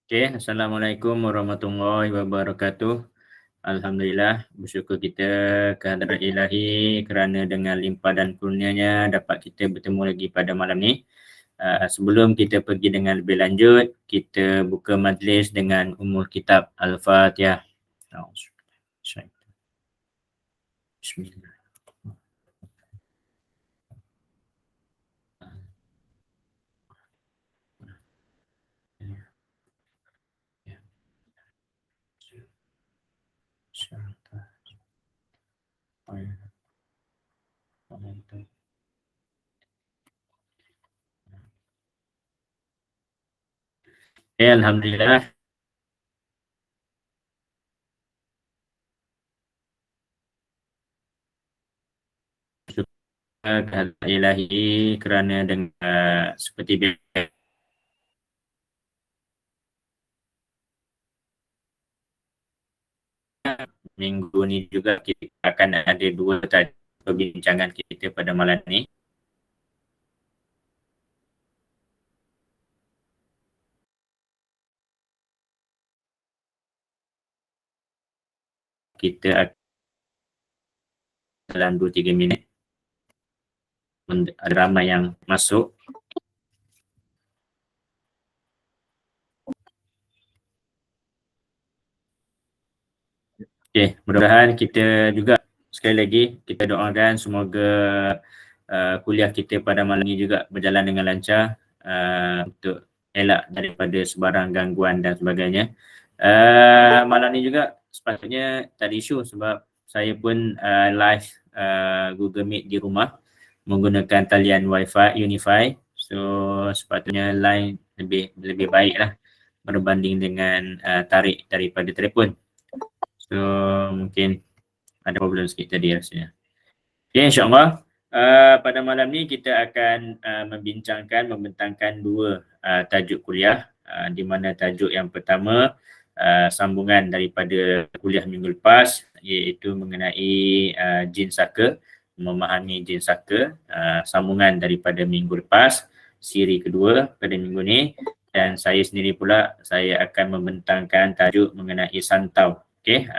Okey, Assalamualaikum warahmatullahi wabarakatuh. Alhamdulillah, bersyukur kita kehadrat Ilahi kerana dengan limpah dan kurnianya dapat kita bertemu lagi pada malam ni. Sebelum kita pergi dengan lebih lanjut, kita buka majlis dengan umul kitab Al-Fatihah. Bismillah. Alhamdulillah, kehadrat Ilahi kerana dengan seperti biasa minggu ni juga kita akan ada dua tajuk perbincangan kita pada malam ni. Kita akan dalam 2-3 minit ada ramai yang masuk. Okey, mudah-mudahan kita juga sekali lagi kita doakan semoga kuliah kita pada malam ini juga berjalan dengan lancar untuk elak daripada sebarang gangguan dan sebagainya. Malam ni juga sepatutnya tak ada isu sebab saya pun live Google Meet di rumah menggunakan talian Wi-Fi Unify. So sepatutnya line lebih baik lah berbanding dengan tarik daripada telefon. So mungkin ada problem sikit tadi rasanya. Okay, insyaAllah pada malam ni kita akan membentangkan dua tajuk kuliah di mana tajuk yang pertama sambungan daripada kuliah minggu lepas iaitu mengenai jin saka, memahami jin saka, sambungan daripada minggu lepas, siri kedua pada minggu ni, dan saya sendiri pula saya akan membentangkan tajuk mengenai santau. Okey,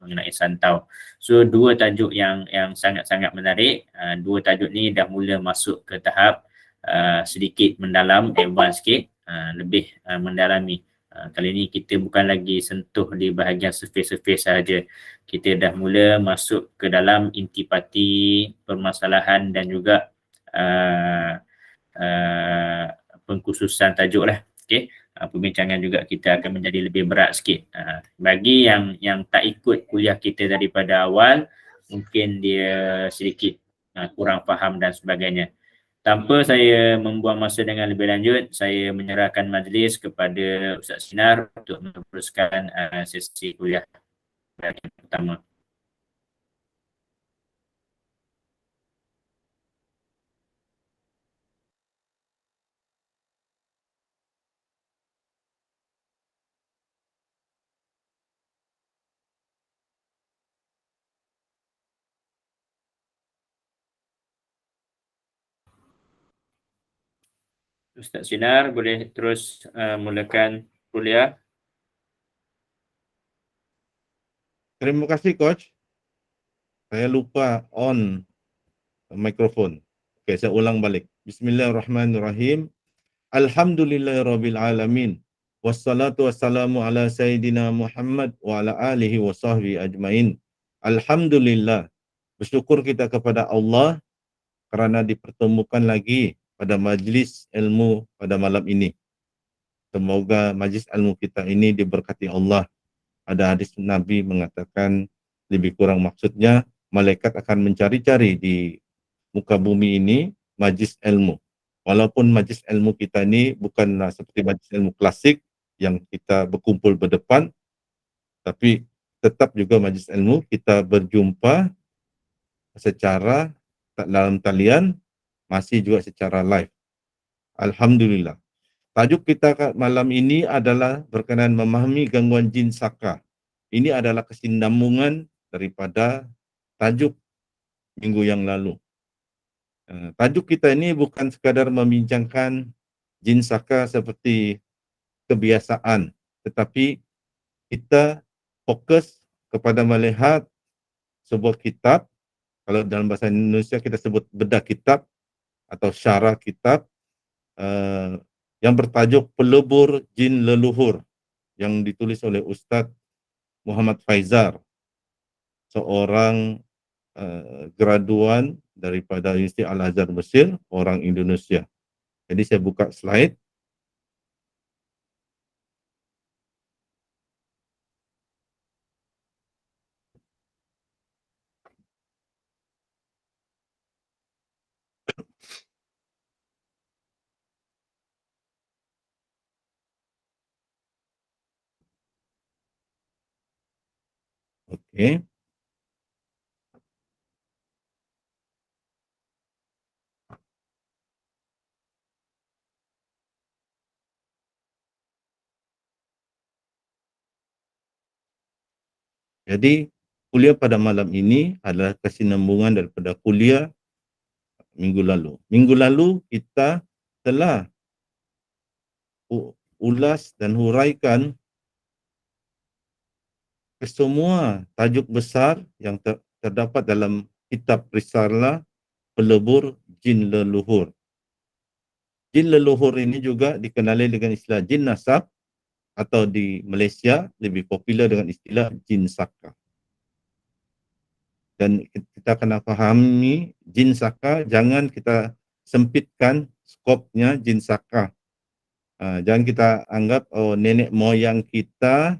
mengenai santau. So dua tajuk yang sangat-sangat menarik. Dua tajuk ni dah mula masuk ke tahap sedikit mendalam, advance sikit, lebih mendalami. Kali ni kita bukan lagi sentuh di bahagian surface sahaja. Kita dah mula masuk ke dalam intipati permasalahan dan juga pengkhususan tajuk lah. Okey, perbincangan juga kita akan menjadi lebih berat sikit. Bagi yang tak ikut kuliah kita daripada awal, mungkin dia sedikit kurang faham dan sebagainya. Tanpa saya membuang masa dengan lebih lanjut, saya menyerahkan majlis kepada Ustaz Sinar untuk meneruskan sesi kuliah yang pertama. Ustaz Sinar boleh terus mulakan kuliah. Terima kasih Coach. Saya lupa on mikrofon. Okey, saya ulang balik. Bismillahirrahmanirrahim. Alhamdulillahirabbil alamin. Wassalatu wassalamu ala sayidina Muhammad wa ala alihi wa sahbihi ajmain. Alhamdulillah. Bersyukur kita kepada Allah kerana dipertemukan lagi pada majlis ilmu pada malam ini. Semoga majlis ilmu kita ini diberkati Allah. Ada hadis Nabi mengatakan lebih kurang maksudnya malaikat akan mencari-cari di muka bumi ini majlis ilmu. Walaupun majlis ilmu kita ini bukanlah seperti majlis ilmu klasik yang kita berkumpul berdepan, tapi tetap juga majlis ilmu kita berjumpa secara dalam talian, masih juga secara live. Alhamdulillah. Tajuk kita malam ini adalah berkenaan memahami gangguan jin saka. Ini adalah kesinambungan daripada tajuk minggu yang lalu. Tajuk kita ini bukan sekadar membincangkan jin saka seperti kebiasaan tetapi kita fokus kepada melihat sebuah kitab. Kalau dalam bahasa Indonesia kita sebut bedah kitab atau syarah kitab yang bertajuk Pelebur Jin Leluhur yang ditulis oleh Ustadz Muhammad Faizar, seorang graduan daripada Universiti Al-Azhar Mesir, orang Indonesia. Jadi saya buka slide. Oke. Jadi kuliah pada malam ini adalah kesinambungan daripada kuliah minggu lalu. Minggu lalu kita telah ulas dan huraikan kesemua tajuk besar yang terdapat dalam kitab Risalah Pelebur Jin Leluhur. Jin leluhur ini juga dikenali dengan istilah jin nasab, atau di Malaysia lebih popular dengan istilah jin saka. Dan kita kena fahami jin saka, jangan kita sempitkan skopnya jin saka. Jangan kita anggap nenek moyang kita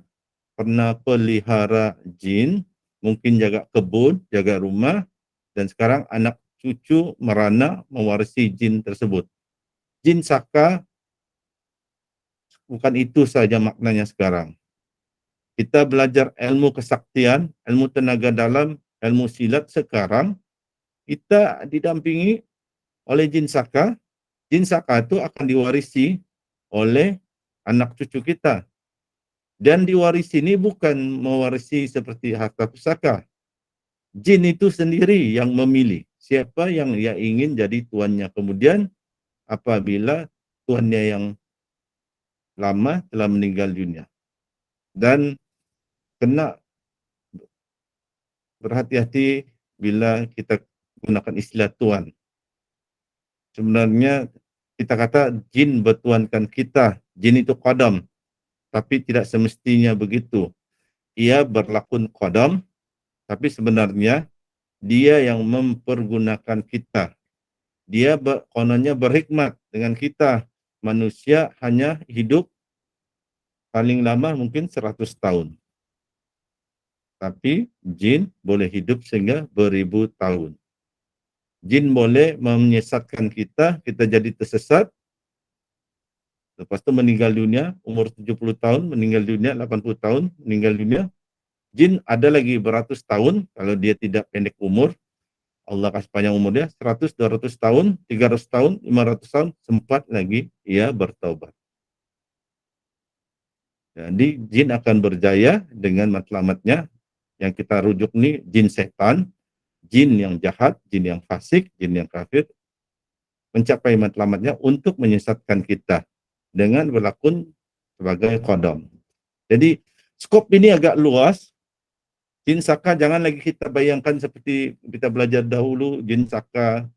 pernah pelihara jin, mungkin jaga kebun, jaga rumah, dan sekarang anak cucu merana mewarisi jin tersebut. Jin saka bukan itu saja maknanya sekarang. Kita belajar ilmu kesaktian, ilmu tenaga dalam, ilmu silat sekarang, kita didampingi oleh jin saka. Jin saka itu akan diwarisi oleh anak cucu kita. Dan diwarisi ini bukan mewarisi seperti harta pusaka. Jin itu sendiri yang memilih siapa yang ia ingin jadi tuannya. Kemudian apabila tuannya yang lama telah meninggal dunia. Dan kena berhati-hati bila kita gunakan istilah tuan. Sebenarnya kita kata jin bertuankan kita, jin itu qadam, tapi tidak semestinya begitu. Ia berlakon qadam, tapi sebenarnya dia yang mempergunakan kita. Dia kononnya berhikmat dengan kita. Manusia hanya hidup paling lama mungkin 100 tahun. Tapi jin boleh hidup sehingga beribu tahun. Jin boleh menyesatkan kita, kita jadi tersesat. Lepas itu meninggal dunia, umur 70 tahun, meninggal dunia, 80 tahun, meninggal dunia. Jin ada lagi beratus tahun, kalau dia tidak pendek umur, Allah kasih panjang umur dia, 100, 200 tahun, 300 tahun, 500 tahun, sempat lagi ia bertaubat. Jadi jin akan berjaya dengan matlamatnya, yang kita rujuk nih jin setan, jin yang jahat, jin yang fasik, jin yang kafir, mencapai matlamatnya untuk menyesatkan kita dengan berlakon sebagai qadam. Jadi skop ini agak luas. Jin saka jangan lagi kita bayangkan seperti kita belajar dahulu, jin saka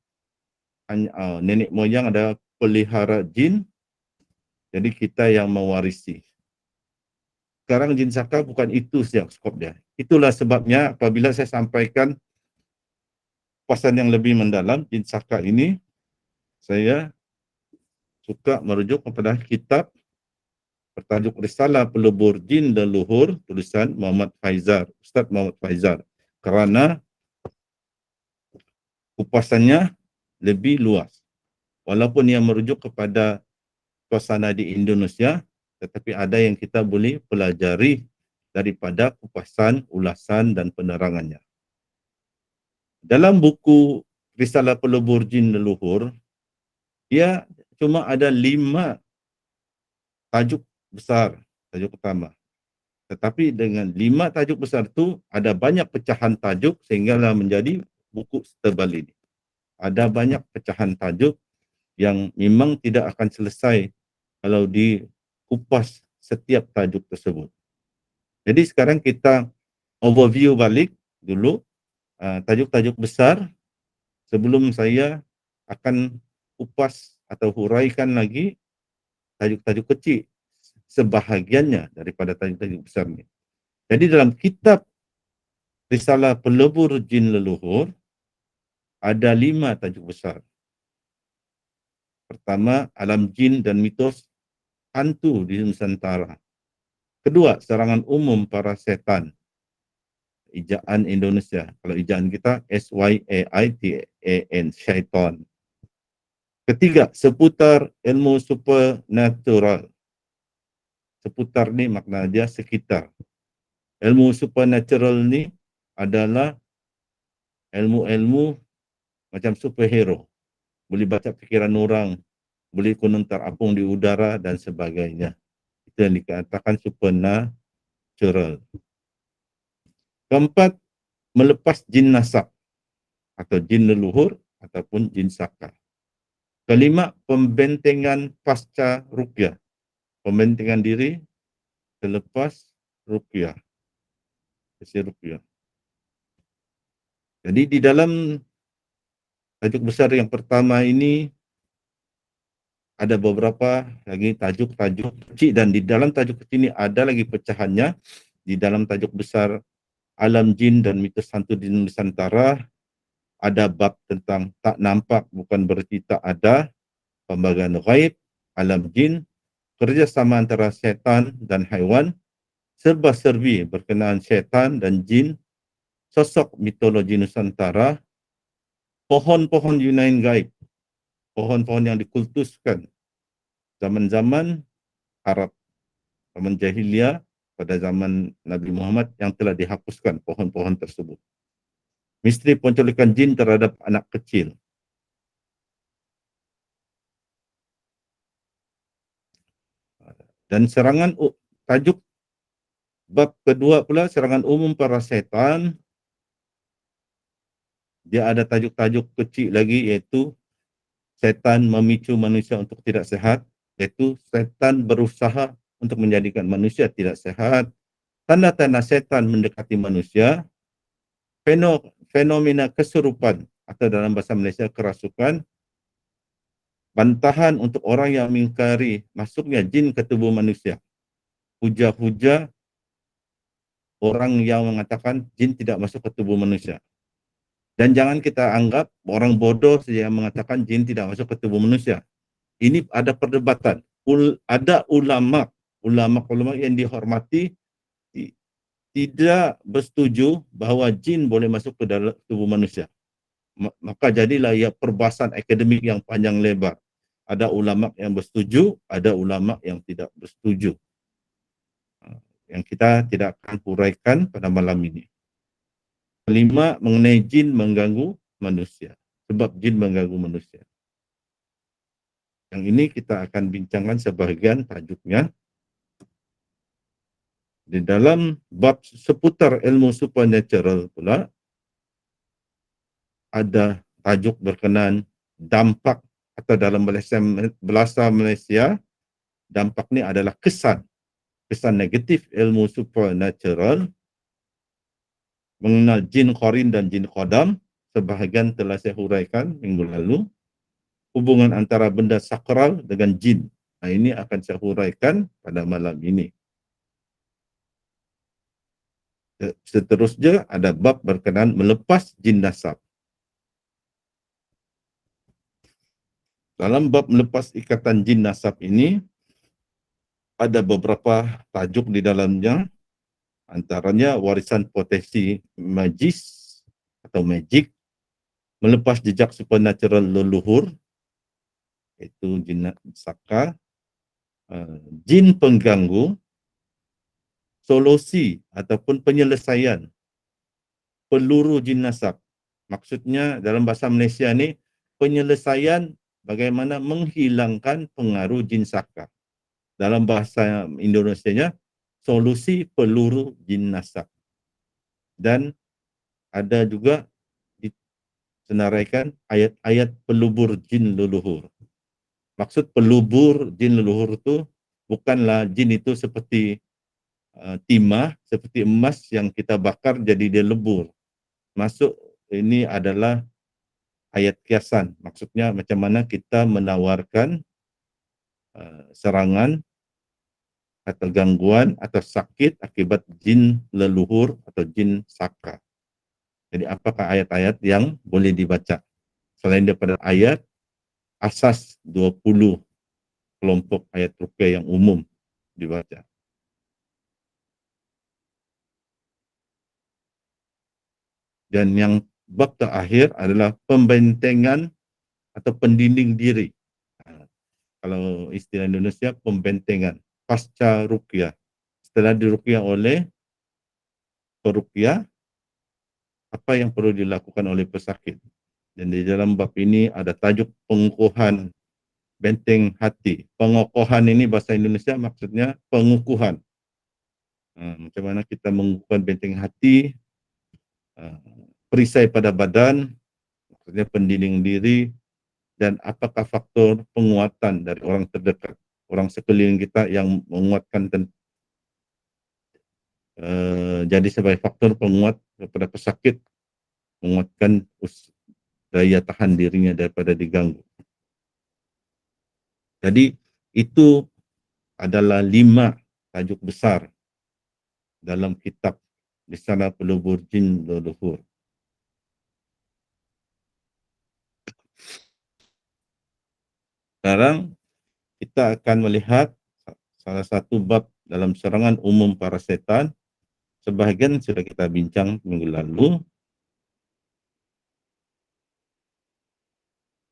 nenek moyang ada pelihara jin, jadi kita yang mewarisi. Sekarang jin saka bukan itu saja skop dia. Itulah sebabnya apabila saya sampaikan pasan yang lebih mendalam jin saka ini, saya suka merujuk kepada kitab bertajuk Risalah Pelebur Jin Leluhur, tulisan Muhammad Faizar, Ustaz Muhammad Faizar. Kerana kupasannya lebih luas. Walaupun ia merujuk kepada suasana di Indonesia, tetapi ada yang kita boleh pelajari daripada kupasan, ulasan dan penerangannya. Dalam buku Risalah Pelebur Jin Leluhur, ia cuma ada 5 tajuk besar, tajuk utama. Tetapi dengan 5 tajuk besar itu ada banyak pecahan tajuk sehinggalah menjadi buku setebal ini. Ada banyak pecahan tajuk yang memang tidak akan selesai kalau dikupas setiap tajuk tersebut. Jadi sekarang kita overview balik dulu tajuk-tajuk besar sebelum saya akan kupas atau huraikan lagi tajuk-tajuk kecil sebahagiannya daripada tajuk-tajuk besar ini. Jadi dalam kitab Risalah Pelebur Jin Leluhur ada 5 tajuk besar. Pertama, alam jin dan mitos hantu di Nusantara. Kedua, serangan umum para setan. Ejaan Indonesia. Kalau ejaan kita SYAITAN, syaitan. Ketiga, seputar ilmu supernatural. Seputar ni makna dia sekitar. Ilmu supernatural ni adalah ilmu-ilmu macam superhero. Boleh baca fikiran orang, boleh gunung terapung di udara dan sebagainya. Itu yang dikatakan supernatural. Keempat, melepas jin nasab atau jin leluhur ataupun jin saka. Kelima, pembentengan pasca ruqyah. Pembentengan diri selepas ruqyah. Sesi ruqyah. Jadi di dalam tajuk besar yang pertama ini ada beberapa lagi tajuk-tajuk kecil dan di dalam tajuk kecil ini ada lagi pecahannya. Di dalam tajuk besar alam jin dan mitos hantu di Nusantara ada bab tentang tak nampak bukan berarti tak ada, pembagian ghaib, alam jin, kerjasama antara setan dan haiwan, serba-serbi berkenaan setan dan jin, sosok mitologi Nusantara, pohon-pohon Yunan gaib, pohon-pohon yang dikultuskan zaman-zaman Arab, zaman jahiliyah pada zaman Nabi Muhammad yang telah dihapuskan pohon-pohon tersebut. Misteri penculikan jin terhadap anak kecil. Dan serangan tajuk bab kedua pula serangan umum para setan. Dia ada tajuk-tajuk kecil lagi iaitu setan memicu manusia untuk tidak sehat, iaitu setan berusaha untuk menjadikan manusia tidak sehat, tanda-tanda setan mendekati manusia, fenomena kesurupan atau dalam bahasa Malaysia kerasukan, bantahan untuk orang yang mengingkari masuknya jin ke tubuh manusia, hujah-hujah orang yang mengatakan jin tidak masuk ke tubuh manusia. Dan jangan kita anggap orang bodoh saja yang mengatakan jin tidak masuk ke tubuh manusia. Ini ada perdebatan. Ada ulama yang dihormati tidak bersetuju bahawa jin boleh masuk ke dalam tubuh manusia. Maka jadilah ia perbahasan akademik yang panjang lebar. Ada ulama yang bersetuju, ada ulama yang tidak bersetuju. Yang kita tidak akan huraikan pada malam ini. Kelima, mengenai jin mengganggu manusia. Sebab jin mengganggu manusia. Yang ini kita akan bincangkan sebahagian tajuknya. Di dalam bab seputar ilmu supernatural pula, ada tajuk berkenaan dampak atau dalam bahasa Malaysia, dampak ni adalah kesan negatif ilmu supernatural, mengenal jin qarin dan jin qadam, sebahagian telah saya huraikan minggu lalu, hubungan antara benda sakral dengan jin. Nah, ini akan saya huraikan pada malam ini. Seterusnya ada bab berkenaan melepas jin nasab. Dalam bab melepas ikatan jin nasab ini, ada beberapa tajuk di dalamnya, antaranya warisan potensi magis atau magic, melepas jejak supernatural leluhur, iaitu jin saka, jin pengganggu, solusi ataupun penyelesaian peluru jin nasab. Maksudnya dalam bahasa Malaysia ni, penyelesaian bagaimana menghilangkan pengaruh jin saka. Dalam bahasa Indonesianya, solusi peluru jin nasab. Dan ada juga disenaraikan ayat-ayat pelubur jin leluhur. Maksud pelubur jin leluhur itu Bukanlah jin itu seperti timah, seperti emas yang kita bakar jadi dia lebur. Masuk ini adalah ayat kiasan. Maksudnya macam mana kita menawarkan serangan atau gangguan atau sakit akibat jin leluhur atau jin saka. Jadi apakah ayat-ayat yang boleh dibaca? Selain daripada ayat asas 20 kelompok ayat ruqyah yang umum dibaca. Dan yang bab terakhir adalah pembentengan atau pendinding diri. Kalau istilah Indonesia, pembentengan pasca ruqyah. Setelah diruqyah oleh peruqyah, apa yang perlu dilakukan oleh pesakit. Dan di dalam bab ini ada tajuk pengukuhan benteng hati. Pengokohan ini bahasa Indonesia maksudnya pengukuhan. Macam mana kita mengukuhkan benteng hati, perisai pada badan, maksudnya pendinding diri, dan apakah faktor penguatan dari orang terdekat, orang sekeliling kita yang menguatkan jadi sebagai faktor penguat kepada pesakit, menguatkan daya tahan dirinya daripada diganggu. Jadi itu adalah 5 tajuk besar dalam kitab Risalah Pelubur Jin Leluhur. Sekarang kita akan melihat salah satu bab dalam serangan umum para setan. Sebahagian sudah kita bincang minggu lalu.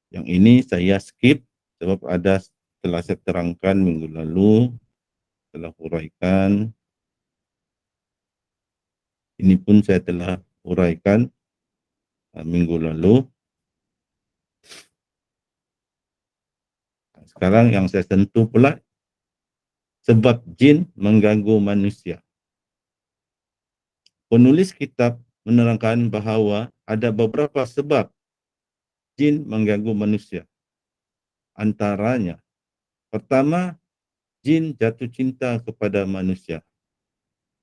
Yang ini saya skip sebab ada telah saya terangkan minggu lalu, telah uraikan. Ini pun saya telah uraikan minggu lalu. Sekarang yang saya sentuh pula sebab jin mengganggu manusia. Penulis kitab menerangkan bahawa ada beberapa sebab jin mengganggu manusia. Antaranya, pertama, jin jatuh cinta kepada manusia.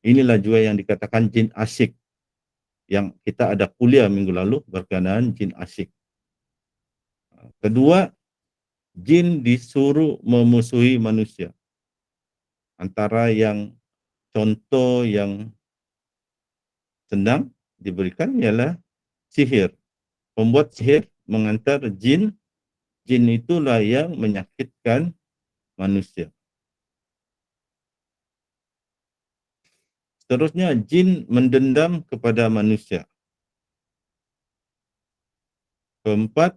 Inilah juga yang dikatakan jin asyik. Yang kita ada kuliah minggu lalu berkenaan jin asyik. Kedua, jin disuruh memusuhi manusia. Antara yang contoh yang senang diberikan ialah sihir. Pembuat sihir mengantar jin, jin itulah yang menyakitkan manusia. Seterusnya, jin mendendam kepada manusia. Keempat,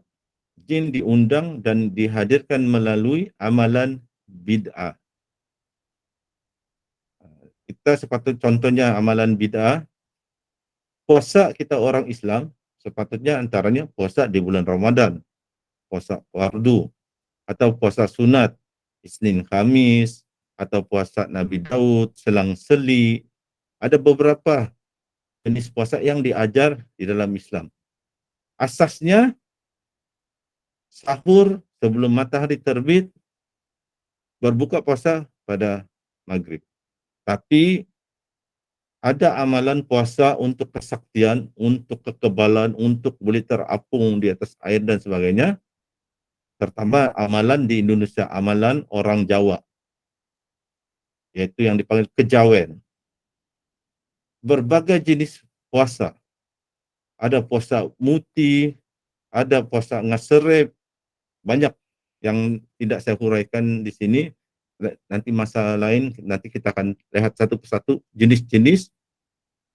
jin diundang dan dihadirkan melalui amalan bid'ah. Kita sepatutnya contohnya amalan bid'ah, puasa kita orang Islam, sepatutnya antaranya puasa di bulan Ramadan, puasa fardu, atau puasa sunat, Isnin Khamis, atau puasa Nabi Daud, selang-seli. Ada beberapa jenis puasa yang diajar di dalam Islam. Asasnya, sahur sebelum matahari terbit, berbuka puasa pada maghrib. Tapi ada amalan puasa untuk kesaktian, untuk kekebalan, untuk boleh terapung di atas air dan sebagainya. Terutama amalan di Indonesia, amalan orang Jawa, yaitu yang dipanggil kejawen. Berbagai jenis puasa. Ada puasa muti, ada puasa ngaserep, banyak yang tidak saya huraikan di sini. Nanti masa lain nanti kita akan lihat satu persatu jenis-jenis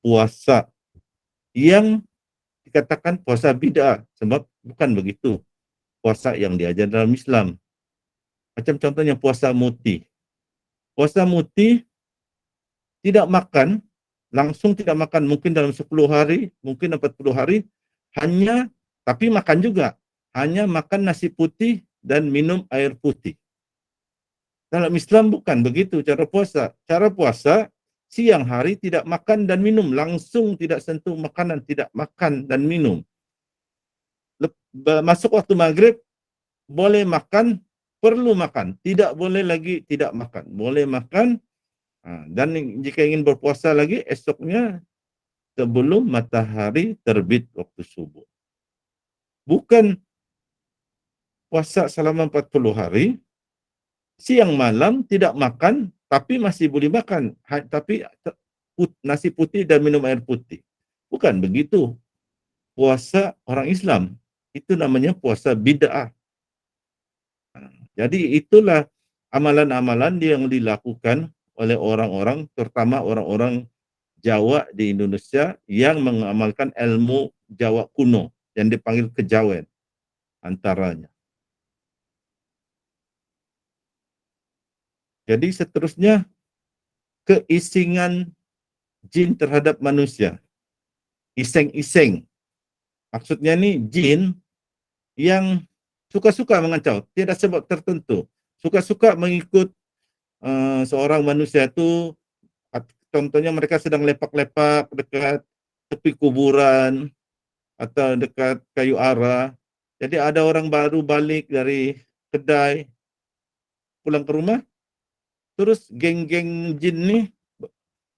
puasa yang dikatakan puasa bid'ah, sebab bukan begitu puasa yang diajar dalam Islam. Macam contohnya puasa muti. Puasa muti tidak makan, langsung tidak makan, mungkin dalam 10 hari, mungkin 40 hari, hanya, tapi makan juga, hanya makan nasi putih dan minum air putih. Dalam Islam bukan begitu cara puasa. Cara puasa, siang hari tidak makan dan minum, langsung tidak sentuh makanan, tidak makan dan minum. Masuk waktu maghrib, boleh makan perlu makan, tidak boleh lagi tidak makan, boleh makan. Dan jika ingin berpuasa lagi, esoknya sebelum matahari terbit waktu subuh. Bukan puasa selama 40 hari, siang malam tidak makan, tapi masih boleh makan, tapi nasi putih dan minum air putih. Bukan begitu puasa orang Islam. Itu namanya puasa bid'ah. Jadi itulah amalan-amalan yang dilakukan oleh orang-orang, terutama orang-orang Jawa di Indonesia yang mengamalkan ilmu Jawa kuno yang dipanggil kejawen antaranya. Jadi seterusnya keisingan jin terhadap manusia. Iseng-iseng. Maksudnya nih jin yang suka-suka mengacau, tidak sebab tertentu. Suka-suka mengikut seorang manusia itu, contohnya mereka sedang lepak-lepak dekat tepi kuburan atau dekat kayu ara. Jadi ada orang baru balik dari kedai, pulang ke rumah, terus geng-geng jin nih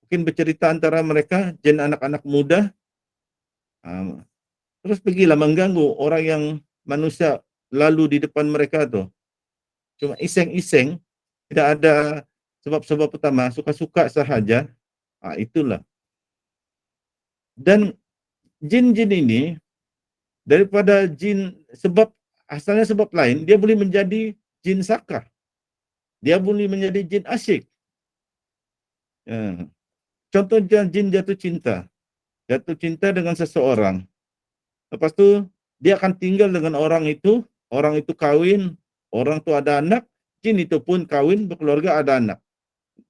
mungkin bercerita antara mereka, jin anak-anak muda, terus pergilah mengganggu orang yang manusia lalu di depan mereka tuh. Cuma iseng-iseng, tidak ada sebab-sebab utama, suka-suka sahaja. Itulah. Dan jin-jin ini daripada jin sebab asalnya sebab lain, dia boleh menjadi jin saka. Dia boleh menjadi jin asyik. Contoh jin jatuh cinta. Jatuh cinta dengan seseorang. Lepas tu dia akan tinggal dengan orang itu kawin, orang itu ada anak, jin itu pun kawin, berkeluarga, ada anak.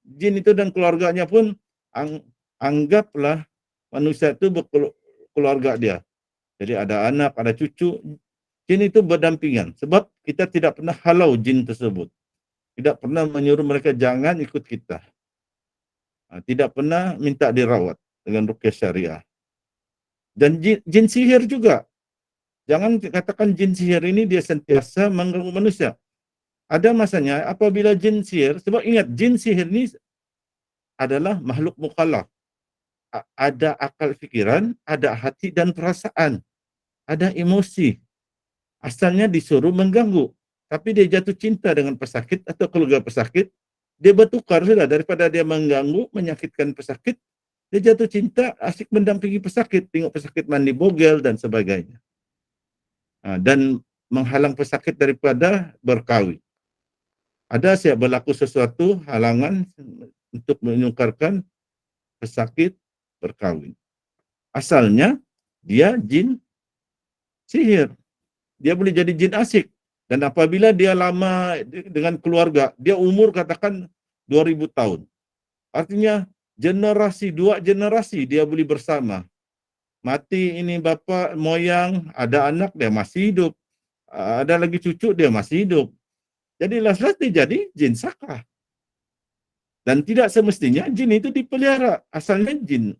Jin itu dan keluarganya pun anggaplah manusia itu berkeluarga dia. Jadi ada anak, ada cucu. Jin itu berdampingan. Sebab kita tidak pernah halau jin tersebut. Tidak pernah menyuruh mereka jangan ikut kita. Tidak pernah minta dirawat dengan ruqyah syariah. Dan jin sihir juga. Jangan katakan jin sihir ini dia sentiasa mengganggu manusia. Ada masanya apabila jin sihir, sebab ingat jin sihir ini adalah makhluk mukallaf. Ada akal fikiran, ada hati dan perasaan, ada emosi. Asalnya disuruh mengganggu, tapi dia jatuh cinta dengan pesakit atau keluarga pesakit, dia bertukar sudah, daripada dia mengganggu, menyakitkan pesakit, dia jatuh cinta, asyik mendampingi pesakit, tengok pesakit mandi bogel dan sebagainya. Dan menghalang pesakit daripada berkahwin. Ada siap berlaku sesuatu halangan untuk menyukarkan pesakit berkahwin. Asalnya dia jin sihir. Dia boleh jadi jin asyik. Dan apabila dia lama dengan keluarga, dia umur katakan 2000 tahun. Artinya dua generasi dia boleh bersama. Mati ini bapa moyang, ada anak dia masih hidup. Ada lagi cucu dia masih hidup. Jadi last-last dia jadi jin saka. Dan tidak semestinya jin itu dipelihara. Asalnya jin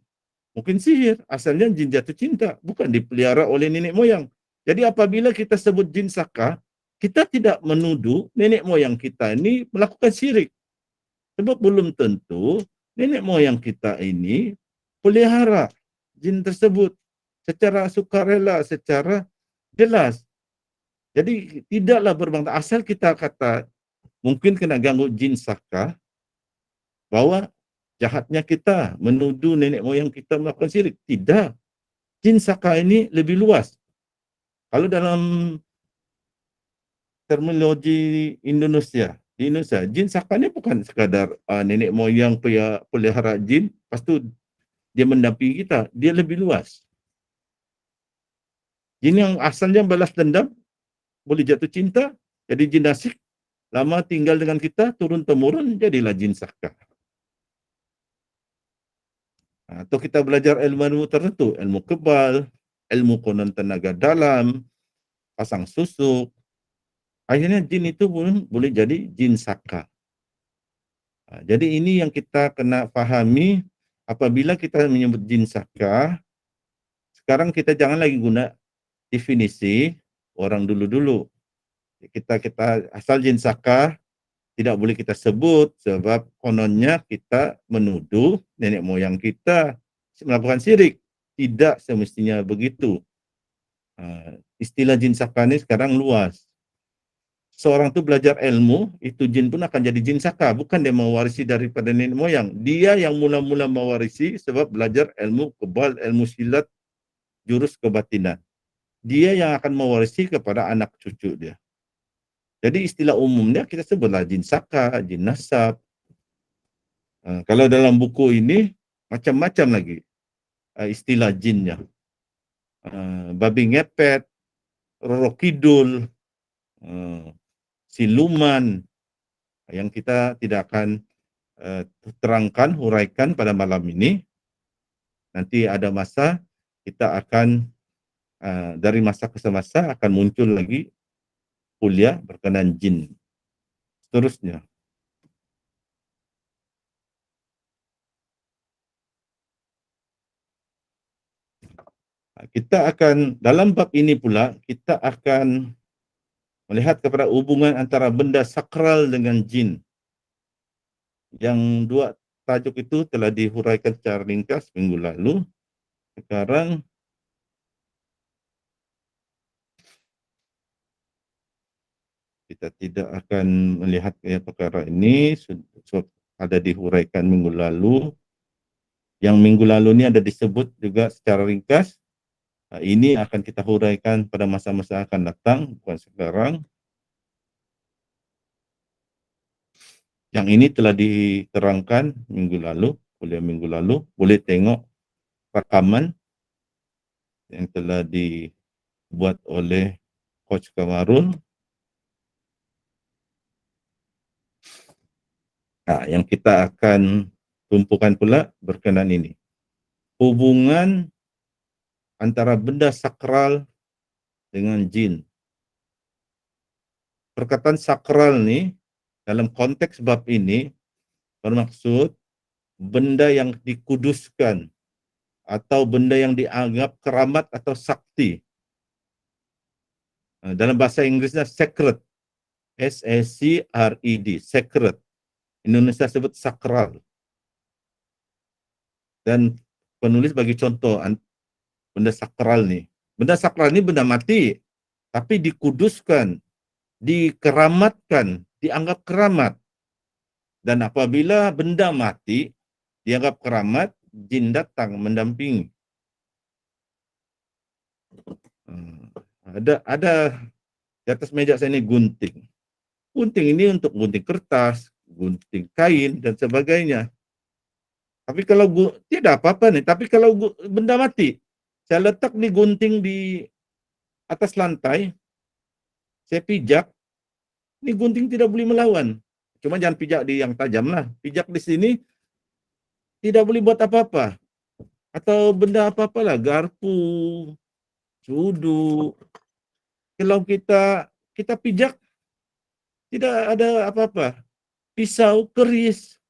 mungkin sihir, asalnya jin jatuh cinta, bukan dipelihara oleh nenek moyang. Jadi apabila kita sebut jin saka, kita tidak menuduh nenek moyang kita ini melakukan syirik. Sebab belum tentu nenek moyang kita ini pelihara jin tersebut secara sukarela, secara jelas. Jadi tidaklah berbangsa asal kita kata mungkin kena ganggu jin saka, bahwa jahatnya kita menuduh nenek moyang kita melakukan syirik. Tidak. Jin saka ini lebih luas. Kalau dalam terminologi Indonesia, di Indonesia, jin saka ini bukan sekadar nenek moyang pelihara jin, lepas tu dia mendampingi kita. Dia lebih luas. Jin yang asalnya balas dendam, boleh jatuh cinta, jadi jin asyik, lama tinggal dengan kita, turun-temurun, jadilah jin saka. Atau kita belajar ilmu-ilmu tertentu, ilmu kebal, ilmu konon tenaga dalam, pasang susuk. Akhirnya jin itu pun boleh jadi jin saka. Jadi ini yang kita kena fahami apabila kita menyebut jin saka. Sekarang kita jangan lagi guna definisi orang dulu-dulu. Kita asal jin saka tidak boleh kita sebut sebab kononnya kita menuduh nenek moyang kita melakukan syirik. Tidak semestinya begitu. Istilah jin saka ini sekarang luas. Seorang itu belajar ilmu, itu jin pun akan jadi jin saka, bukan dia mewarisi daripada nenek moyang. Dia yang mula-mula mewarisi sebab belajar ilmu kebal, ilmu silat, jurus kebatinan. Dia yang akan mewarisi kepada anak cucu dia. Jadi istilah umumnya kita sebutlah jin saka, jin nasab. Kalau dalam buku ini macam-macam lagi istilah jinnya. Babi ngepet, roro kidul, siluman, yang kita tidak akan terangkan, huraikan pada malam ini. Nanti ada masa kita akan dari masa ke masa akan muncul lagi kuliah berkenaan jin. Seterusnya. Kita akan dalam bab ini pula kita akan melihat kepada hubungan antara benda sakral dengan jin. Yang dua tajuk itu telah dihuraikan secara ringkas minggu lalu. Sekarang kita tidak akan melihat perkara ini, ada dihuraikan minggu lalu. Yang minggu lalu ini ada disebut juga secara ringkas. Ini akan kita huraikan pada masa-masa akan datang, bukan sekarang. Yang ini telah diterangkan minggu lalu, kuliah minggu lalu. Boleh tengok rakaman yang telah dibuat oleh Coach Kamarul. Yang kita akan tumpukan pula berkenaan ini. Hubungan antara benda sakral dengan jin. Perkataan sakral ni dalam konteks bab ini bermaksud benda yang dikuduskan atau benda yang dianggap keramat atau sakti. Dalam bahasa Inggrisnya sacred. S-A-C-R-E-D, sacred. Indonesia sebut sakral. Dan penulis bagi contoh benda sakral ni. Benda sakral ni benda mati, tapi dikuduskan, dikeramatkan, dianggap keramat. Dan apabila benda mati, dianggap keramat, jin datang mendampingi. Ada di atas meja saya ini gunting. Gunting ini untuk gunting kertas, gunting kain, dan sebagainya. Tapi kalau tidak apa-apa nih, tapi kalau benda mati, saya letak nih gunting di atas lantai, saya pijak, ini gunting tidak boleh melawan. Cuma jangan pijak di yang tajam lah. Pijak di sini tidak boleh buat apa-apa. Atau benda apa-apa lah, garpu, sudu. Kalau kita pijak, tidak ada apa-apa. Pisau, keris,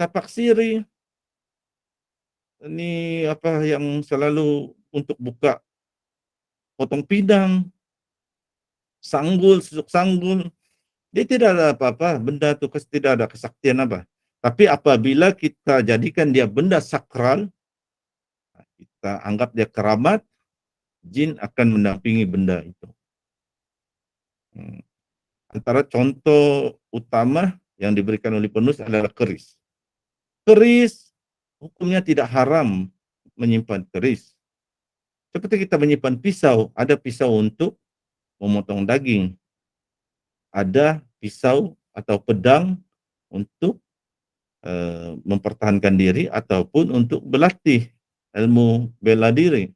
tapak sirih. Ini apa yang selalu untuk buka potong pindang, sanggul, susuk sanggul. Dia tidak ada apa-apa, benda itu tidak ada kesaktian apa. Tapi apabila kita jadikan dia benda sakral, kita anggap dia keramat, jin akan mendampingi benda itu. Antara contoh utama yang diberikan oleh penulis adalah keris. Keris hukumnya tidak haram menyimpan keris. Seperti kita menyimpan pisau, ada pisau untuk memotong daging. Ada pisau atau pedang untuk mempertahankan diri ataupun untuk berlatih ilmu bela diri.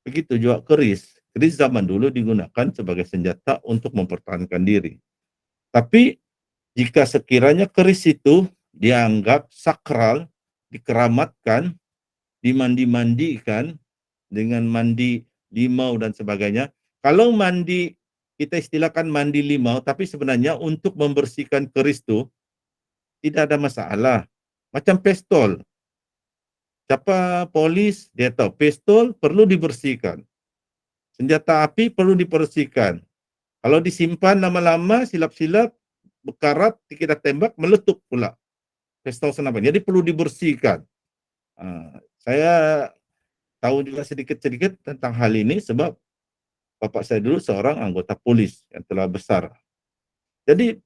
Begitu juga keris. Keris zaman dulu digunakan sebagai senjata untuk mempertahankan diri. Tapi jika sekiranya keris itu dianggap sakral, dikeramatkan, dimandi-mandikan dengan mandi limau dan sebagainya. Kalau mandi, kita istilahkan mandi limau, tapi sebenarnya untuk membersihkan keris itu tidak ada masalah. Macam pistol. Siapa polis, dia tahu pistol perlu dibersihkan. Senjata api perlu dibersihkan. Kalau disimpan lama-lama, silap-silap, berkarat, kita tembak, meletup pula pistol senapan. Jadi perlu dibersihkan. Saya tahu juga sedikit-sedikit tentang hal ini sebab bapak saya dulu seorang anggota polis yang telah besar. Jadi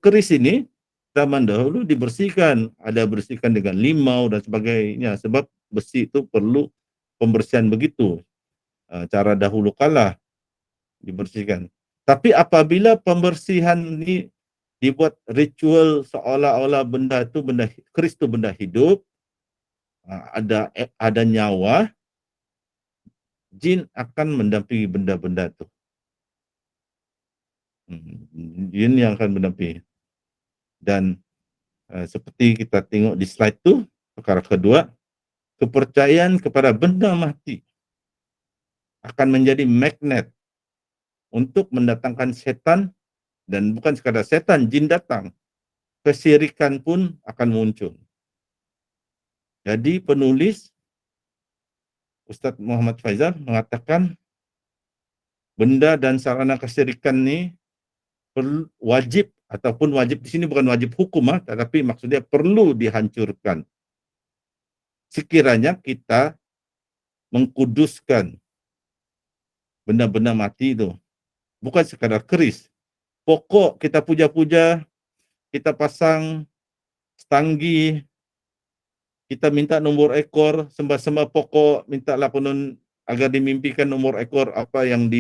keris ini zaman dahulu dibersihkan, ada bersihkan dengan limau dan sebagainya sebab besi itu perlu pembersihan begitu. Cara dahulu kala dibersihkan. Tapi apabila pembersihan ini dibuat ritual seolah-olah benda itu keris itu benda hidup, ada nyawa, jin akan mendampingi benda-benda itu. Jin yang akan mendampingi. Dan seperti kita tengok di slide itu, perkara kedua, kepercayaan kepada benda mati akan menjadi magnet untuk mendatangkan setan, dan bukan sekadar setan, jin datang, kesirikan pun akan muncul. Jadi penulis Ustadz Muhammad Faizal mengatakan benda dan sarana kesirikan ini wajib, ataupun wajib di sini bukan wajib hukum, tetapi maksudnya perlu dihancurkan. Sekiranya kita mengkuduskan benda-benda mati itu, bukan sekadar keris. Pokok kita puja-puja, kita pasang stanggi, kita minta nomor ekor, sembah-sembah pokok, mintalah konon agar dimimpikan nomor ekor apa yang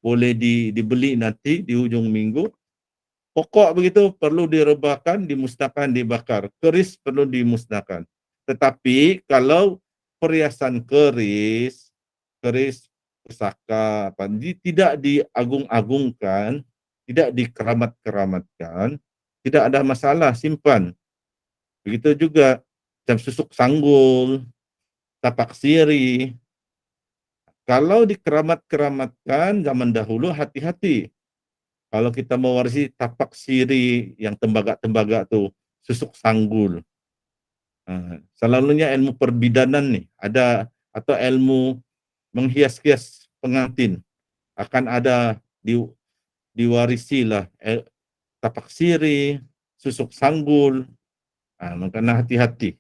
boleh dibeli nanti di ujung minggu. Pokok begitu perlu direbahkan, dimusnahkan, dibakar. Keris perlu dimusnahkan. Tetapi kalau perhiasan keris pusaka, tidak diagung-agungkan, tidak dikeramat-keramatkan, tidak ada masalah, simpan. Begitu juga jam susuk sanggul, tapak siri. Kalau dikeramat-keramatkan zaman dahulu, hati-hati. Kalau kita mewarisi tapak siri yang tembaga-tembaga tuh, susuk sanggul. Selalunya ilmu perbidanan nih, ada atau ilmu menghias-hias pengantin akan ada diwarisi lah tapak siri, susuk sanggul. Makanya hati-hati.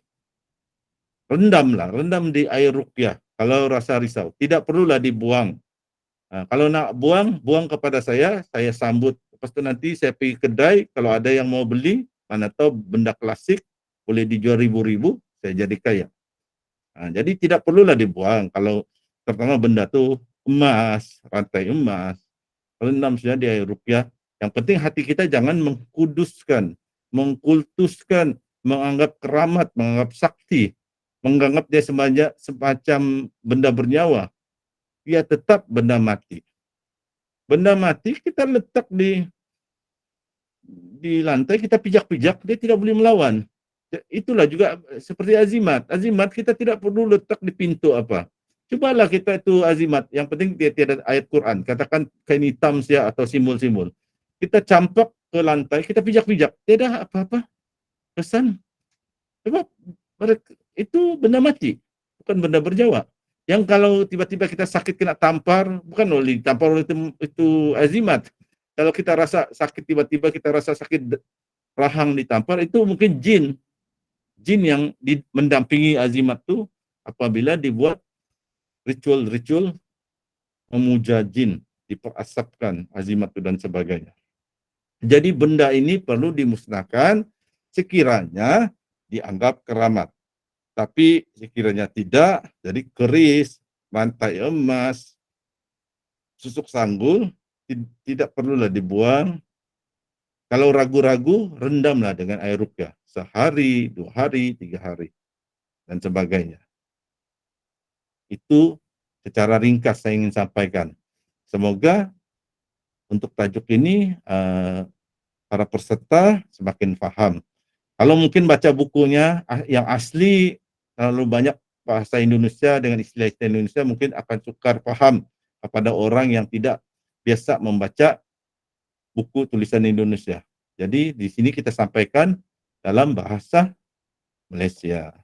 Rendam di air ruqyah kalau rasa risau. Tidak perlulah dibuang. Kalau nak buang kepada saya sambut. Lepas itu nanti saya pergi kedai, kalau ada yang mau beli, mana tahu benda klasik, boleh dijual ribu-ribu, saya jadi kaya. Jadi tidak perlulah dibuang. Kalau terutama benda itu emas, rantai emas, rendam saja di air ruqyah. Yang penting hati kita jangan mengkuduskan, mengkultuskan, menganggap keramat, menganggap sakti, menganggap dia semacam benda bernyawa. Dia tetap benda mati. Benda mati kita letak di lantai, kita pijak-pijak, dia tidak boleh melawan. Itulah juga seperti azimat. Azimat kita tidak perlu letak di pintu apa. Cobalah kita itu azimat, yang penting dia tiada ayat Quran. Katakan kain hitam saja atau simbol-simbol. Kita campak ke lantai, kita pijak-pijak, tidak apa-apa. Pesan. Sebab itu benda mati, bukan benda bernyawa. Yang kalau tiba-tiba kita sakit kena tampar, bukan oleh tampar oleh itu azimat. Kalau kita rasa sakit, tiba-tiba kita rasa sakit rahang ditampar, itu mungkin jin yang mendampingi azimat itu apabila dibuat ritual memuja jin, diperasapkan azimat itu dan sebagainya. Jadi benda ini perlu dimusnahkan sekiranya dianggap keramat. Tapi sekiranya tidak, jadi keris, rantai emas, susuk sanggul, tidak perlulah dibuang. Kalau ragu-ragu, rendamlah dengan air ruqyah. Sehari, 2 hari, 3 hari, dan sebagainya. Itu secara ringkas saya ingin sampaikan. Semoga untuk tajuk ini, para peserta semakin paham. Kalau mungkin baca bukunya yang asli, terlalu banyak bahasa Indonesia dengan istilah-istilah Indonesia, mungkin akan sukar paham kepada orang yang tidak biasa membaca buku tulisan Indonesia. Jadi di sini kita sampaikan dalam bahasa Malaysia.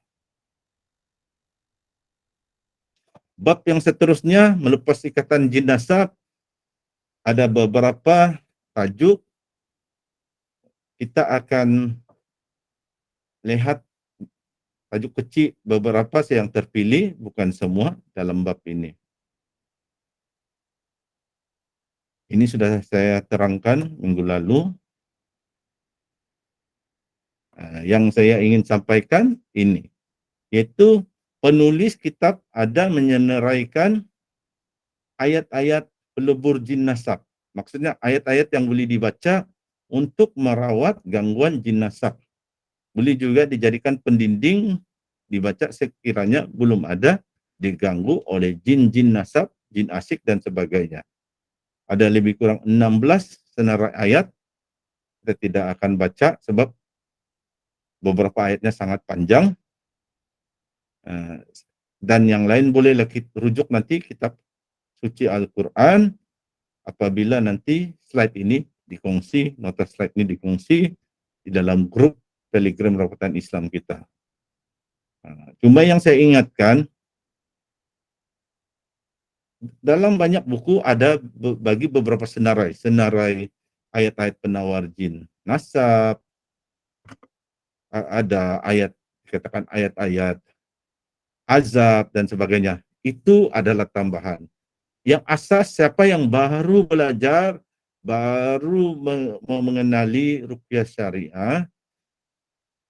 Bab yang seterusnya, melepas ikatan jin nasab. ada beberapa tajuk. Kita akan lihat tajuk kecil beberapa yang terpilih, bukan semua dalam bab ini. Ini sudah saya terangkan minggu lalu. Yang saya ingin sampaikan ini, yaitu penulis kitab ada menyenaraikan ayat-ayat pelebur jin nasab. Maksudnya ayat-ayat yang boleh dibaca untuk merawat gangguan jin nasab. Boleh juga dijadikan pendinding, dibaca sekiranya belum ada diganggu oleh jin-jin nasab, jin asyik dan sebagainya. Ada lebih kurang 16 senarai ayat. Kita tidak akan baca sebab beberapa ayatnya sangat panjang. Dan yang lain bolehlah kita rujuk nanti kitab suci Al-Quran apabila nanti slide ini dikongsi, nota slide ini dikongsi di dalam grup Telegram Rapatan Islam kita. Cuma yang saya ingatkan, dalam banyak buku ada bagi beberapa senarai ayat-ayat penawar jin nasab, ada ayat, katakan ayat-ayat azab dan sebagainya. Itu adalah tambahan. Yang asas siapa yang baru belajar, baru mengenali ruqyah syariah,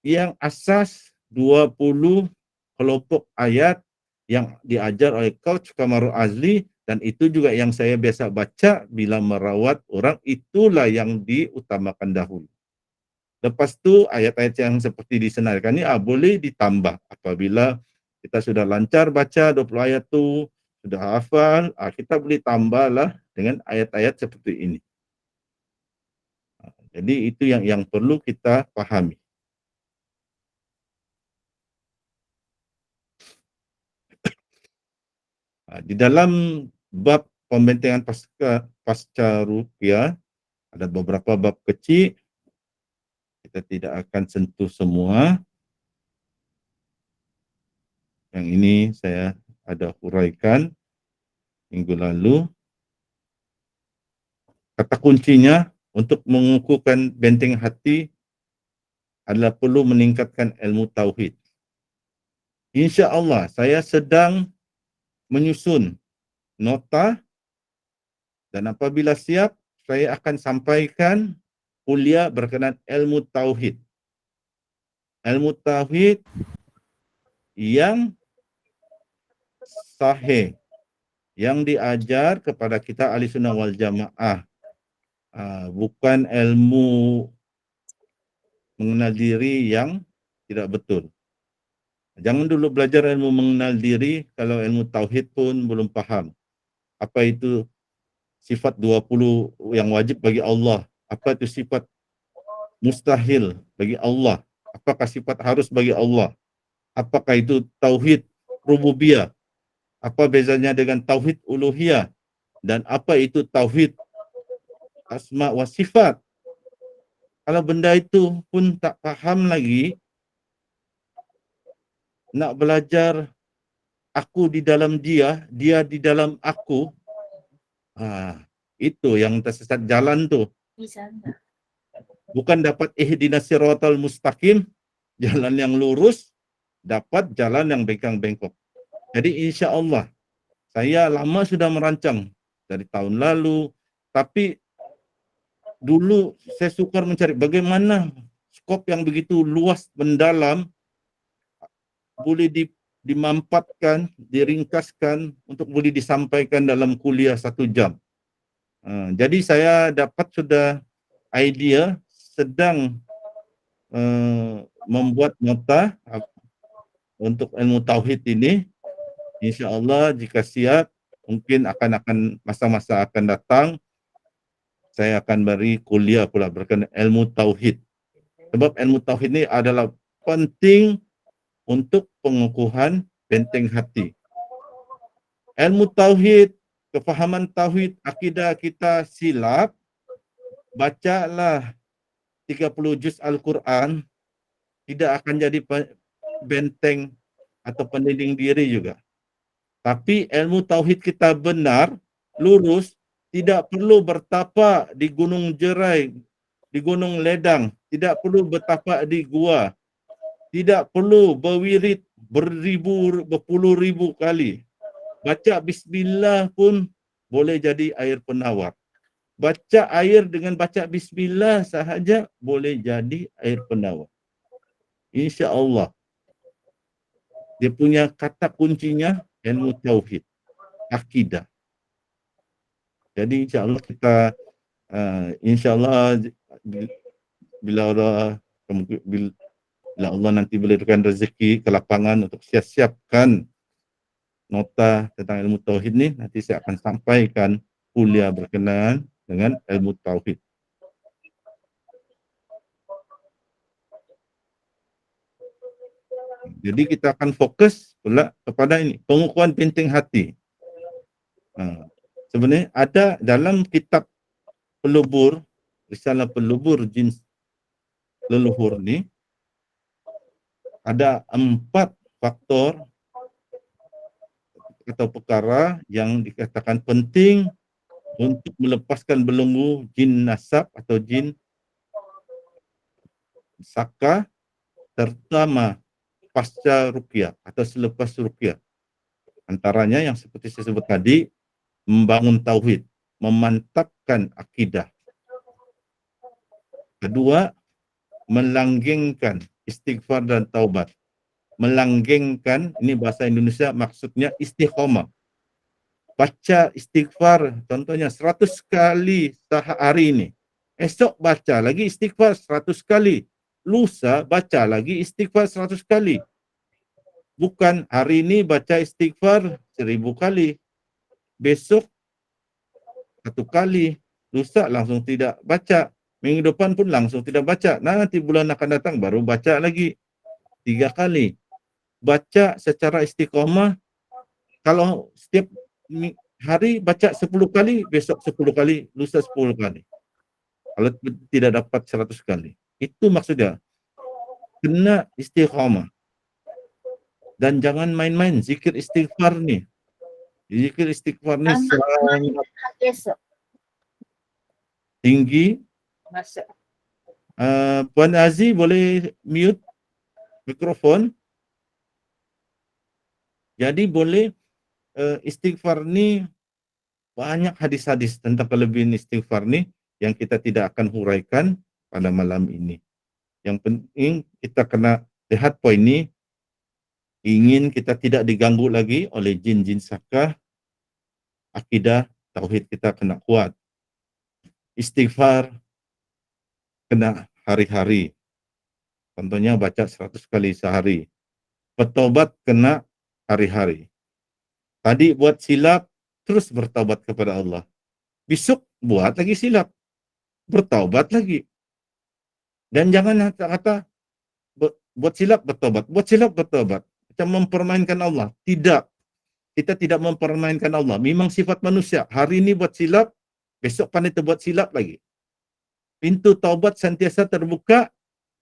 yang asas 20 kelompok ayat yang diajar oleh Coach Kamarul Azli, dan itu juga yang saya biasa baca bila merawat orang, itulah yang diutamakan dahulu. Lepas itu ayat-ayat yang seperti disenaraikan ini boleh ditambah apabila kita sudah lancar baca 20 ayat itu, sudah hafal, kita boleh tambahlah dengan ayat-ayat seperti ini. Jadi itu yang perlu kita pahami. Di dalam bab pembentengan pasca ruqyah ada beberapa bab kecil, kita tidak akan sentuh semua. Yang ini saya ada huraikan minggu lalu. Kata kuncinya untuk mengukuhkan benteng hati adalah perlu meningkatkan ilmu tauhid. Insya Allah saya sedang menyusun nota, dan apabila siap saya akan sampaikan kuliah berkenaan ilmu tauhid. Ilmu tauhid yang sahih, yang diajar kepada kita ahli sunnah wal jamaah. Bukan ilmu mengenal diri yang tidak betul. Jangan dulu belajar ilmu mengenal diri kalau ilmu tauhid pun belum paham. Apa itu sifat 20 yang wajib bagi Allah? Apa itu sifat mustahil bagi Allah? Apakah sifat harus bagi Allah? Apakah itu tauhid rububiyah? Apa bezanya dengan tauhid uluhiyah? Dan apa itu tauhid asma wa sifat? Kalau benda itu pun tak paham lagi, nak belajar aku di dalam dia, dia di dalam aku, itu yang tersesat jalan tuh. Bukan dapat ihdinas siratal mustaqim, jalan yang lurus, dapat jalan yang bengkang-bengkok. Jadi insya Allah, saya lama sudah merancang dari tahun lalu, tapi dulu saya sukar mencari bagaimana skop yang begitu luas mendalam boleh dimampatkan, diringkaskan untuk boleh disampaikan dalam kuliah 1 jam. Jadi saya dapat sudah idea, sedang membuat nota untuk ilmu tauhid ini. Insya Allah jika siap, mungkin akan masa-masa akan datang, saya akan beri kuliah pula berkenaan ilmu tauhid. Sebab ilmu tauhid ini adalah penting untuk pengukuhan benteng hati. Ilmu tauhid, kefahaman tauhid, akidah kita silap, bacalah 30 juz Al-Quran, tidak akan jadi benteng atau pendinding diri juga. Tapi ilmu tauhid kita benar, lurus, tidak perlu bertapak di Gunung Jerai, di Gunung Ledang, tidak perlu bertapak di gua, tidak perlu berwirid berpuluh ribu kali. Baca bismillah pun boleh jadi air penawar. Baca air dengan baca bismillah sahaja boleh jadi air penawar. Insya-Allah. Dia punya kata kuncinya ilmu tauhid, akidah. Jadi insya-Allah kita insya-Allah bila Allah nanti berikan rezeki ke lapangan untuk siapkan nota tentang ilmu tauhid ni, nanti saya akan sampaikan kuliah berkenaan dengan ilmu tauhid. Jadi kita akan fokus pula kepada ini, pengukuhan penting hati. Sebenarnya ada dalam kitab pelubur, risalah pelubur jin leluhur ni, ada 4 faktor atau perkara yang dikatakan penting untuk melepaskan belenggu jin nasab atau jin saka, terutama pasca ruqyah atau selepas ruqyah. Antaranya yang seperti saya sebut tadi, membangun tauhid, memantapkan akidah. Kedua, melanggengkan istighfar dan taubat. Melanggengkan, ini bahasa Indonesia maksudnya istiqomah. Baca istighfar, contohnya 100 kali sehari ini. Esok baca lagi istighfar 100 kali. Lusa baca lagi istighfar 100 kali. Bukan hari ini baca istighfar 1000 kali. Besok 1 kali. Lusa langsung tidak baca. Minggu depan pun langsung tidak baca. Nanti bulan akan datang baru baca lagi 3 kali. Baca secara istiqomah. Kalau setiap hari baca 10 kali, besok 10 kali, lusa 10 kali. Kalau tidak dapat 100 kali. Itu maksudnya. Kena istiqomah. Dan jangan main-main zikir istighfar ni. Zikir istighfar ni sangat tinggi. Puan Aziz boleh mute mikrofon. Jadi boleh istighfar ni banyak hadis-hadis tentang kelebihan istighfar ni yang kita tidak akan huraikan pada malam ini. Yang penting kita kena lihat poin ni, ingin kita tidak diganggu lagi oleh jin-jin saka, akidah tauhid kita kena kuat. Istighfar kena hari-hari. Contohnya baca 100 kali sehari. Bertobat kena hari-hari. Tadi buat silap, terus bertaubat kepada Allah. Besok buat lagi silap, bertaubat lagi. Dan jangan kata buat silap bertobat, buat silap bertobat. Macam mempermainkan Allah. Tidak. Kita tidak mempermainkan Allah. Memang sifat manusia. Hari ini buat silap, besok pandai buat silap lagi. Pintu taubat sentiasa terbuka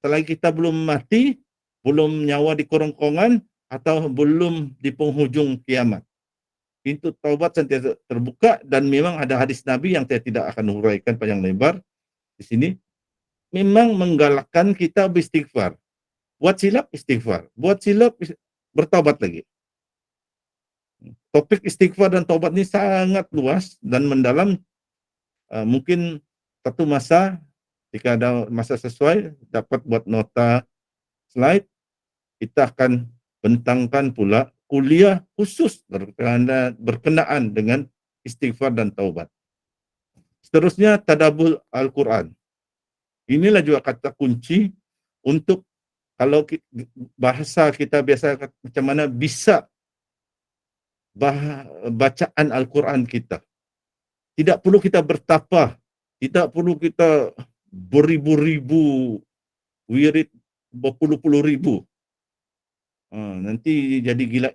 selagi kita belum mati, belum nyawa di kerongkongan, atau belum di penghujung kiamat. Pintu taubat sentiasa terbuka dan memang ada hadis Nabi yang saya tidak akan huraikan panjang lebar di sini. Memang menggalakkan kita beristighfar. Buat silap istighfar, buat silap bertaubat lagi. Topik istighfar dan taubat ini sangat luas dan mendalam. Mungkin satu masa, jika ada masa sesuai, dapat buat nota slide, kita akan bentangkan pula kuliah khusus berkenaan dengan istighfar dan taubat. Seterusnya, tadabbur Al-Quran. Inilah juga kata kunci untuk kalau bahasa kita biasa macam mana bisa bacaan Al-Quran kita. Tidak perlu kita bertapah, tidak perlu kita beribu-ribu wirid, berpuluh-puluh ribu. Nanti jadi gila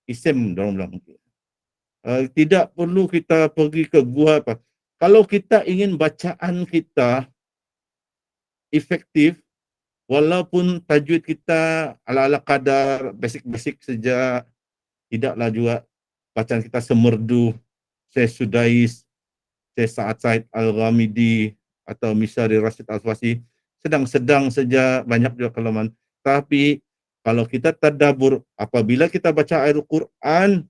isim dorang bilang. Tidak perlu kita pergi ke gua apa. Kalau kita ingin bacaan kita efektif, walaupun tajwid kita ala-ala kadar, basic-basic saja, tidaklah juga bacaan kita semerdu, sesudais, Syekh Sa'ad Said Al-Ghamidi atau Misari Rashid Al-Fasi, sedang-sedang saja, banyak juga kelemahan. Tapi kalau kita tadabbur, apabila kita baca Al-Quran,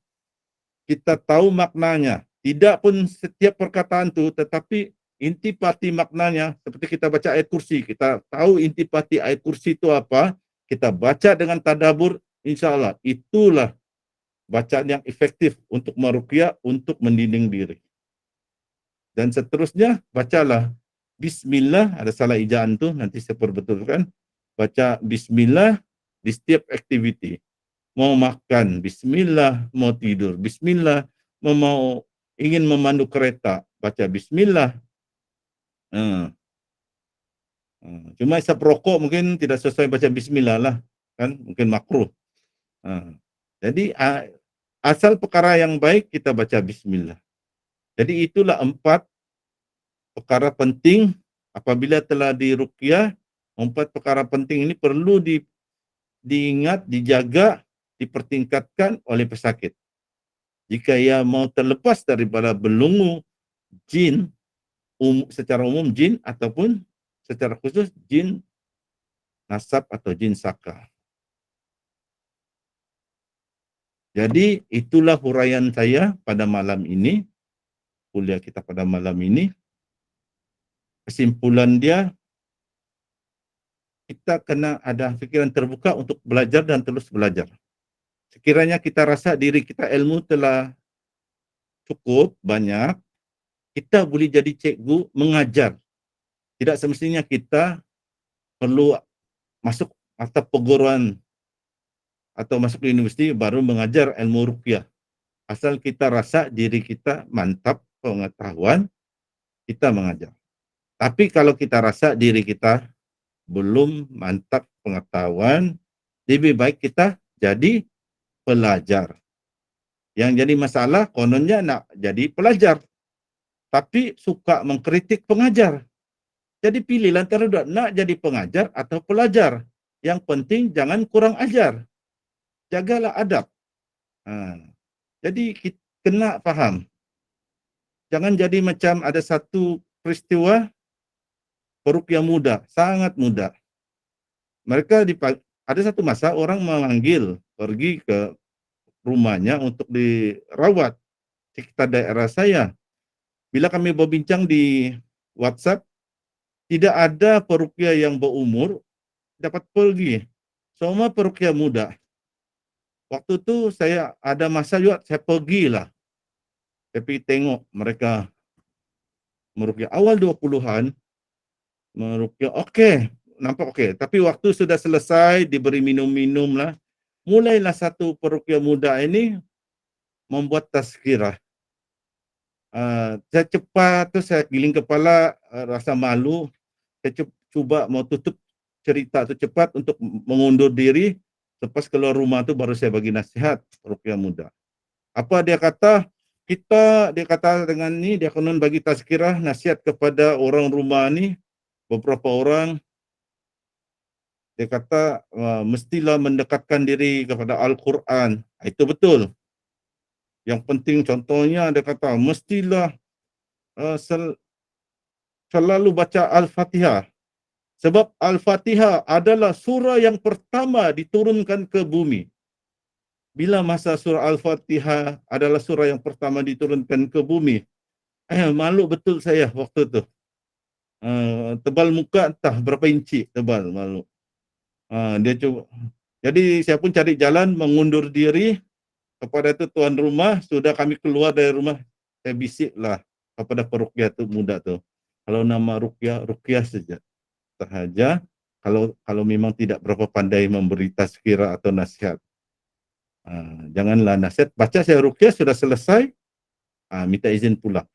kita tahu maknanya. Tidak pun setiap perkataan itu, tetapi intipati maknanya. Seperti kita baca ayat kursi, kita tahu intipati ayat kursi itu apa, kita baca dengan tadabbur, insya Allah itulah bacaan yang efektif untuk meruqyah, untuk mendinding diri. Dan seterusnya, bacalah Bismillah, ada salah ejaan tuh, nanti saya perbetulkan. Baca Bismillah di setiap aktiviti. Mau makan, Bismillah, mau tidur, Bismillah, mau ingin memandu kereta, baca Bismillah. Cuma isap rokok mungkin tidak sesuai baca Bismillah lah, kan mungkin makruh. Jadi asal perkara yang baik kita baca Bismillah. Jadi itulah 4 perkara penting apabila telah diruqyah. 4 perkara penting ini perlu diingat, dijaga, dipertingkatkan oleh pesakit. Jika ia mau terlepas daripada belenggu jin, secara umum jin ataupun secara khusus jin nasab atau jin saka. Jadi itulah huraian saya pada malam ini, kuliah kita pada malam ini. Kesimpulan dia, kita kena ada pikiran terbuka untuk belajar dan terus belajar. Sekiranya kita rasa diri kita ilmu telah cukup banyak, kita boleh jadi cikgu mengajar. Tidak semestinya kita perlu masuk mata perguruan atau masuk ke universiti baru mengajar ilmu ruqyah. Asal kita rasa diri kita mantap pengetahuan, kita mengajar. Tapi kalau kita rasa diri kita belum mantap pengetahuan, lebih baik kita jadi pelajar. Yang jadi masalah kononnya nak jadi pelajar, tapi suka mengkritik pengajar. Jadi pilihlah antara dua, nak jadi pengajar atau pelajar. Yang penting jangan kurang ajar. Jagalah adab. Jadi kita kena faham. Jangan jadi macam ada satu peristiwa peruqyah muda, sangat muda. Mereka ada satu masa orang memanggil pergi ke rumahnya untuk dirawat sekitar daerah saya. Bila kami berbincang di WhatsApp, tidak ada peruqyah yang berumur dapat pergi. Semua peruqyah muda. Waktu itu saya ada masa juga saya pergilah. Tapi tengok mereka meruqyah awal 20-an, meruqyah okey, nampak okey. Tapi waktu sudah selesai, diberi minum-minum lah, mulailah satu peruqyah muda ini membuat tazkirah. Saya cepat tu saya giling kepala, rasa malu. Saya cuba mau tutup cerita tu cepat untuk mengundur diri. Lepas keluar rumah tu baru saya bagi nasihat peruqyah muda. Apa dia kata? Dia kata dengan ni, dia konon bagi tazkirah, nasihat kepada orang rumah ni, beberapa orang. Dia kata, mestilah mendekatkan diri kepada Al-Quran. Itu betul. Yang penting contohnya, dia kata, mestilah selalu baca Al-Fatihah. Sebab Al-Fatihah adalah surah yang pertama diturunkan ke bumi. Bila masa surah Al-Fatihah adalah surah yang pertama diturunkan ke bumi, malu betul saya waktu itu. Tebal muka entah berapa inci tebal, malu. Dia coba. Jadi saya pun cari jalan mengundur diri kepada itu tuan rumah. Sudah kami keluar dari rumah, saya bisiklah kepada peruqyah tu muda tu. Kalau nama ruqyah saja. Sahaja kalau memang tidak berapa pandai memberi tazkirah atau nasihat. Janganlah nasihat, baca saya ruqyah sudah selesai, minta izin pulang.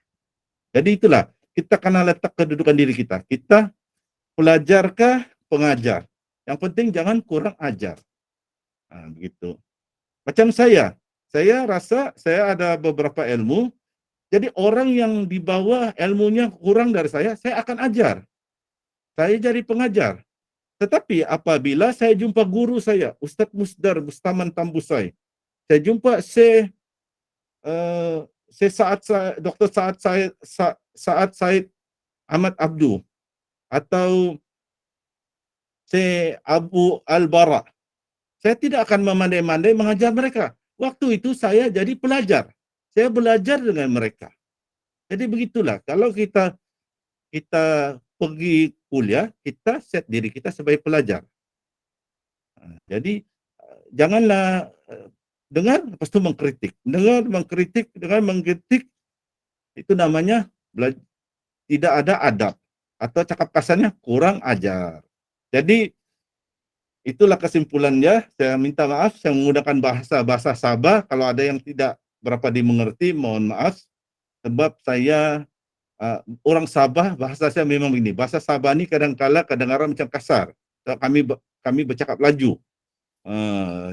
Jadi itulah, kita kena letak kedudukan diri kita. Kita pelajarkah, pengajar? Yang penting jangan kurang ajar. Begitu. Macam saya rasa saya ada beberapa ilmu, jadi orang yang di bawah ilmunya kurang dari saya akan ajar. Saya jadi pengajar. Tetapi apabila saya jumpa guru saya, Ustaz Musdar Bustaman Tambusai, saya jumpa Dr. Saad Said Ahmad Abdu atau Abu Al-Bara, saya tidak akan memandai-mandai mengajar mereka. Waktu itu saya jadi pelajar. Saya belajar dengan mereka. Jadi begitulah, kalau kita pergi kuliah, kita set diri kita sebagai pelajar. Jadi janganlah dengar lepas itu mengkritik. Dengan mengkritik itu namanya tidak ada adab, atau cakap kasarnya kurang ajar. Jadi itulah kesimpulannya. Saya minta maaf, saya menggunakan bahasa Sabah. Kalau ada yang tidak berapa dimengerti, mohon maaf. Sebab saya orang Sabah, bahasa saya memang begini. Bahasa Sabah ni kadang-kala kedengaran macam kasar. So, kami bercakap laju.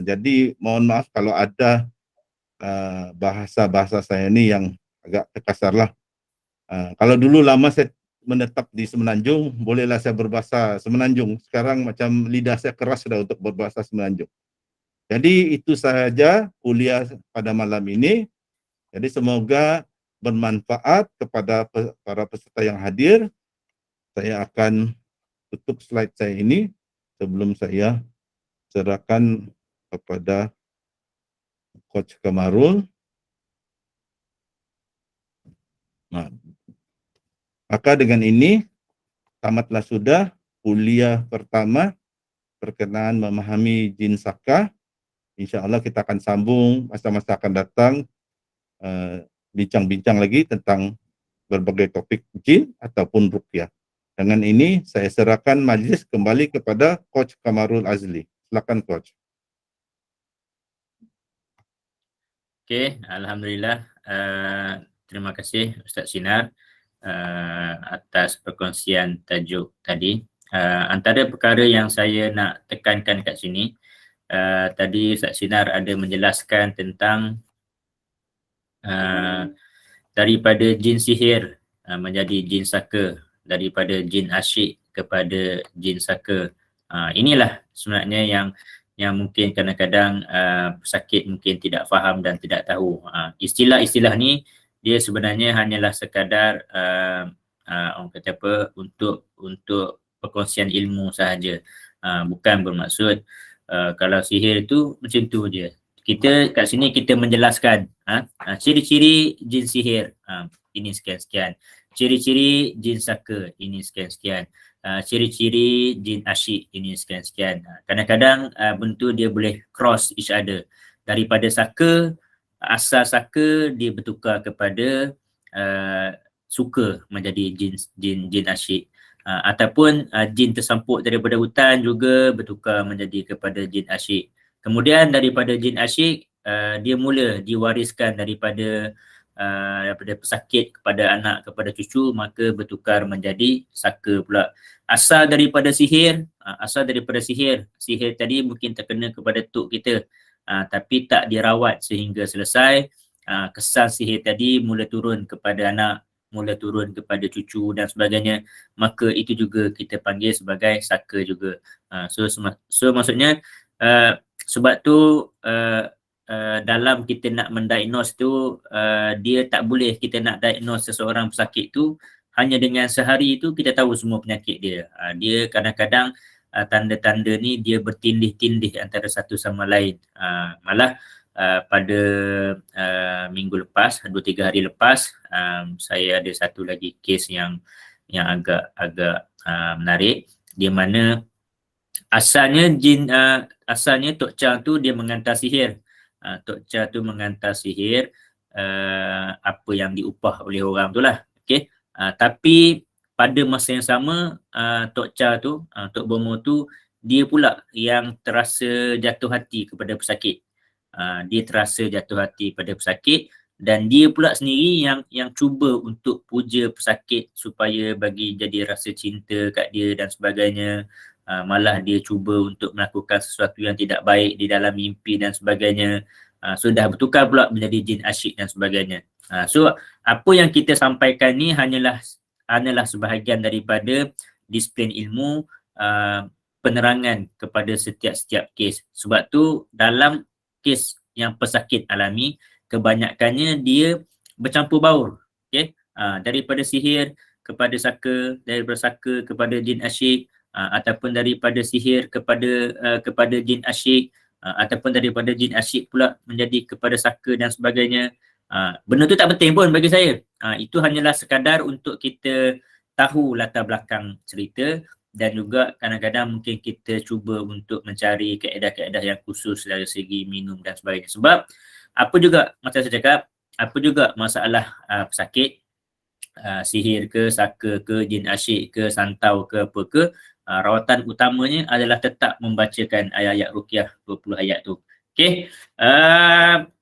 Jadi mohon maaf kalau ada bahasa saya ni yang agak terkasar lah. Kalau dulu lama saya menetap di Semenanjung, bolehlah saya berbahasa Semenanjung. Sekarang macam lidah saya keras sudah untuk berbahasa Semenanjung. Jadi itu sahaja kuliah pada malam ini. Jadi semoga bermanfaat kepada para peserta yang hadir. Saya akan tutup slide saya ini sebelum saya serahkan kepada Coach Kamarul. Nah, maka dengan ini tamatlah sudah kuliah pertama berkenaan memahami jin saka. InsyaAllah kita akan sambung masa-masa akan datang, bincang-bincang lagi tentang berbagai topik jin ataupun ruqyah. Dengan ini saya serahkan majlis kembali kepada Coach Kamarul Azli. Silakan Coach. Okey, alhamdulillah. Terima kasih Ustaz Sinar atas perkongsian tajuk tadi. Antara perkara yang saya nak tekankan kat sini, tadi Ustaz Sinar ada menjelaskan tentang daripada jin sihir menjadi jin saka, daripada jin asyik kepada jin saka. Inilah sebenarnya yang mungkin kadang-kadang pesakit mungkin tidak faham dan tidak tahu. Istilah-istilah ni dia sebenarnya hanyalah sekadar orang kata apa, untuk perkongsian ilmu sahaja. Bukan bermaksud kalau sihir tu macam tu je. Kita kat sini kita menjelaskan ciri-ciri jin sihir ini sekian-sekian. Ciri-ciri jin saka ini sekian-sekian. Ciri-ciri jin asyik ini sekian-sekian. Kadang-kadang bentuk dia boleh cross each other. Daripada saka, asal saka dia bertukar kepada suka menjadi jin asyik. Ataupun jin tersampuk daripada hutan juga bertukar menjadi kepada jin asyik. Kemudian daripada jin asyik, dia mula diwariskan daripada pesakit kepada anak, kepada cucu, maka bertukar menjadi saka pula. Asal daripada sihir, sihir tadi mungkin terkena kepada tok kita, tapi tak dirawat sehingga selesai. Kesan sihir tadi mula turun kepada anak, mula turun kepada cucu dan sebagainya, maka itu juga kita panggil sebagai saka juga. So maksudnya sebab tu dalam kita nak mendiagnose tu, dia tak boleh kita nak diagnose seseorang pesakit tu hanya dengan sehari itu kita tahu semua penyakit dia. Dia kadang-kadang tanda-tanda ni dia bertindih-tindih antara satu sama lain. Malah pada minggu lepas, 2-3 hari lepas, saya ada satu lagi kes yang agak menarik, di mana asalnya Tok Cha tu dia menghantar sihir. Tok Cha tu menghantar sihir apa yang diupah oleh orang tu lah. Okay? Tapi pada masa yang sama, Tok Cha tu, Tok Bomo tu, dia pula yang terasa jatuh hati kepada pesakit. Dia terasa jatuh hati pada pesakit dan dia pula sendiri yang cuba untuk puja pesakit supaya bagi jadi rasa cinta kat dia dan sebagainya. Malah dia cuba untuk melakukan sesuatu yang tidak baik di dalam mimpi dan sebagainya. Sudah bertukar pula menjadi jin asyik dan sebagainya. So apa yang kita sampaikan ni hanyalah sebahagian daripada disiplin ilmu, penerangan kepada setiap kes. Sebab tu dalam kes yang pesakit alami, kebanyakannya dia bercampur baur. Okey, daripada sihir kepada saka, daripada saka kepada jin asyik, ataupun daripada sihir kepada jin asyik, ataupun daripada jin asyik pula menjadi kepada saka dan sebagainya. Benda tu tak penting pun bagi saya. Itu hanyalah sekadar untuk kita tahu latar belakang cerita, dan juga kadang-kadang mungkin kita cuba untuk mencari kaedah-kaedah yang khusus dari segi minum dan sebagainya. Sebab apa juga macam saya cakap, apa juga masalah pesakit, sihir ke, saka ke, jin asyik ke, santau ke, apa ke, rawatan utamanya adalah tetap membacakan ayat-ayat ruqyah 20 ayat tu. Okey,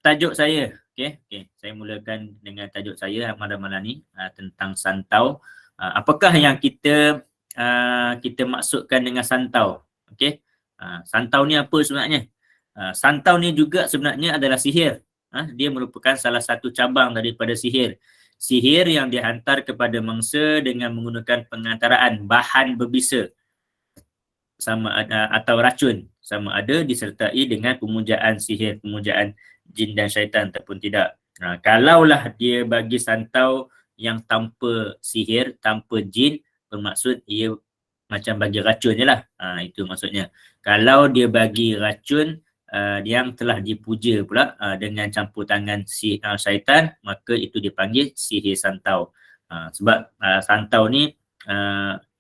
tajuk saya, okey, saya mulakan dengan tajuk saya pada malam ni tentang santau. Apakah yang kita maksudkan dengan santau? Okey, santau ni apa sebenarnya? Santau ni juga sebenarnya adalah sihir. Dia merupakan salah satu cabang daripada sihir. Sihir yang dihantar kepada mangsa dengan menggunakan pengantaraan bahan berbisa sama ada atau racun, sama ada disertai dengan pemujaan sihir, pemujaan jin dan syaitan ataupun tidak. Kalaulah dia bagi santau yang tanpa sihir, tanpa jin, bermaksud ia macam bagi racun je lah. Itu maksudnya. Kalau dia bagi racun yang telah dipuja pula dengan campur tangan syaitan, maka itu dipanggil sihir santau. Sebab santau ni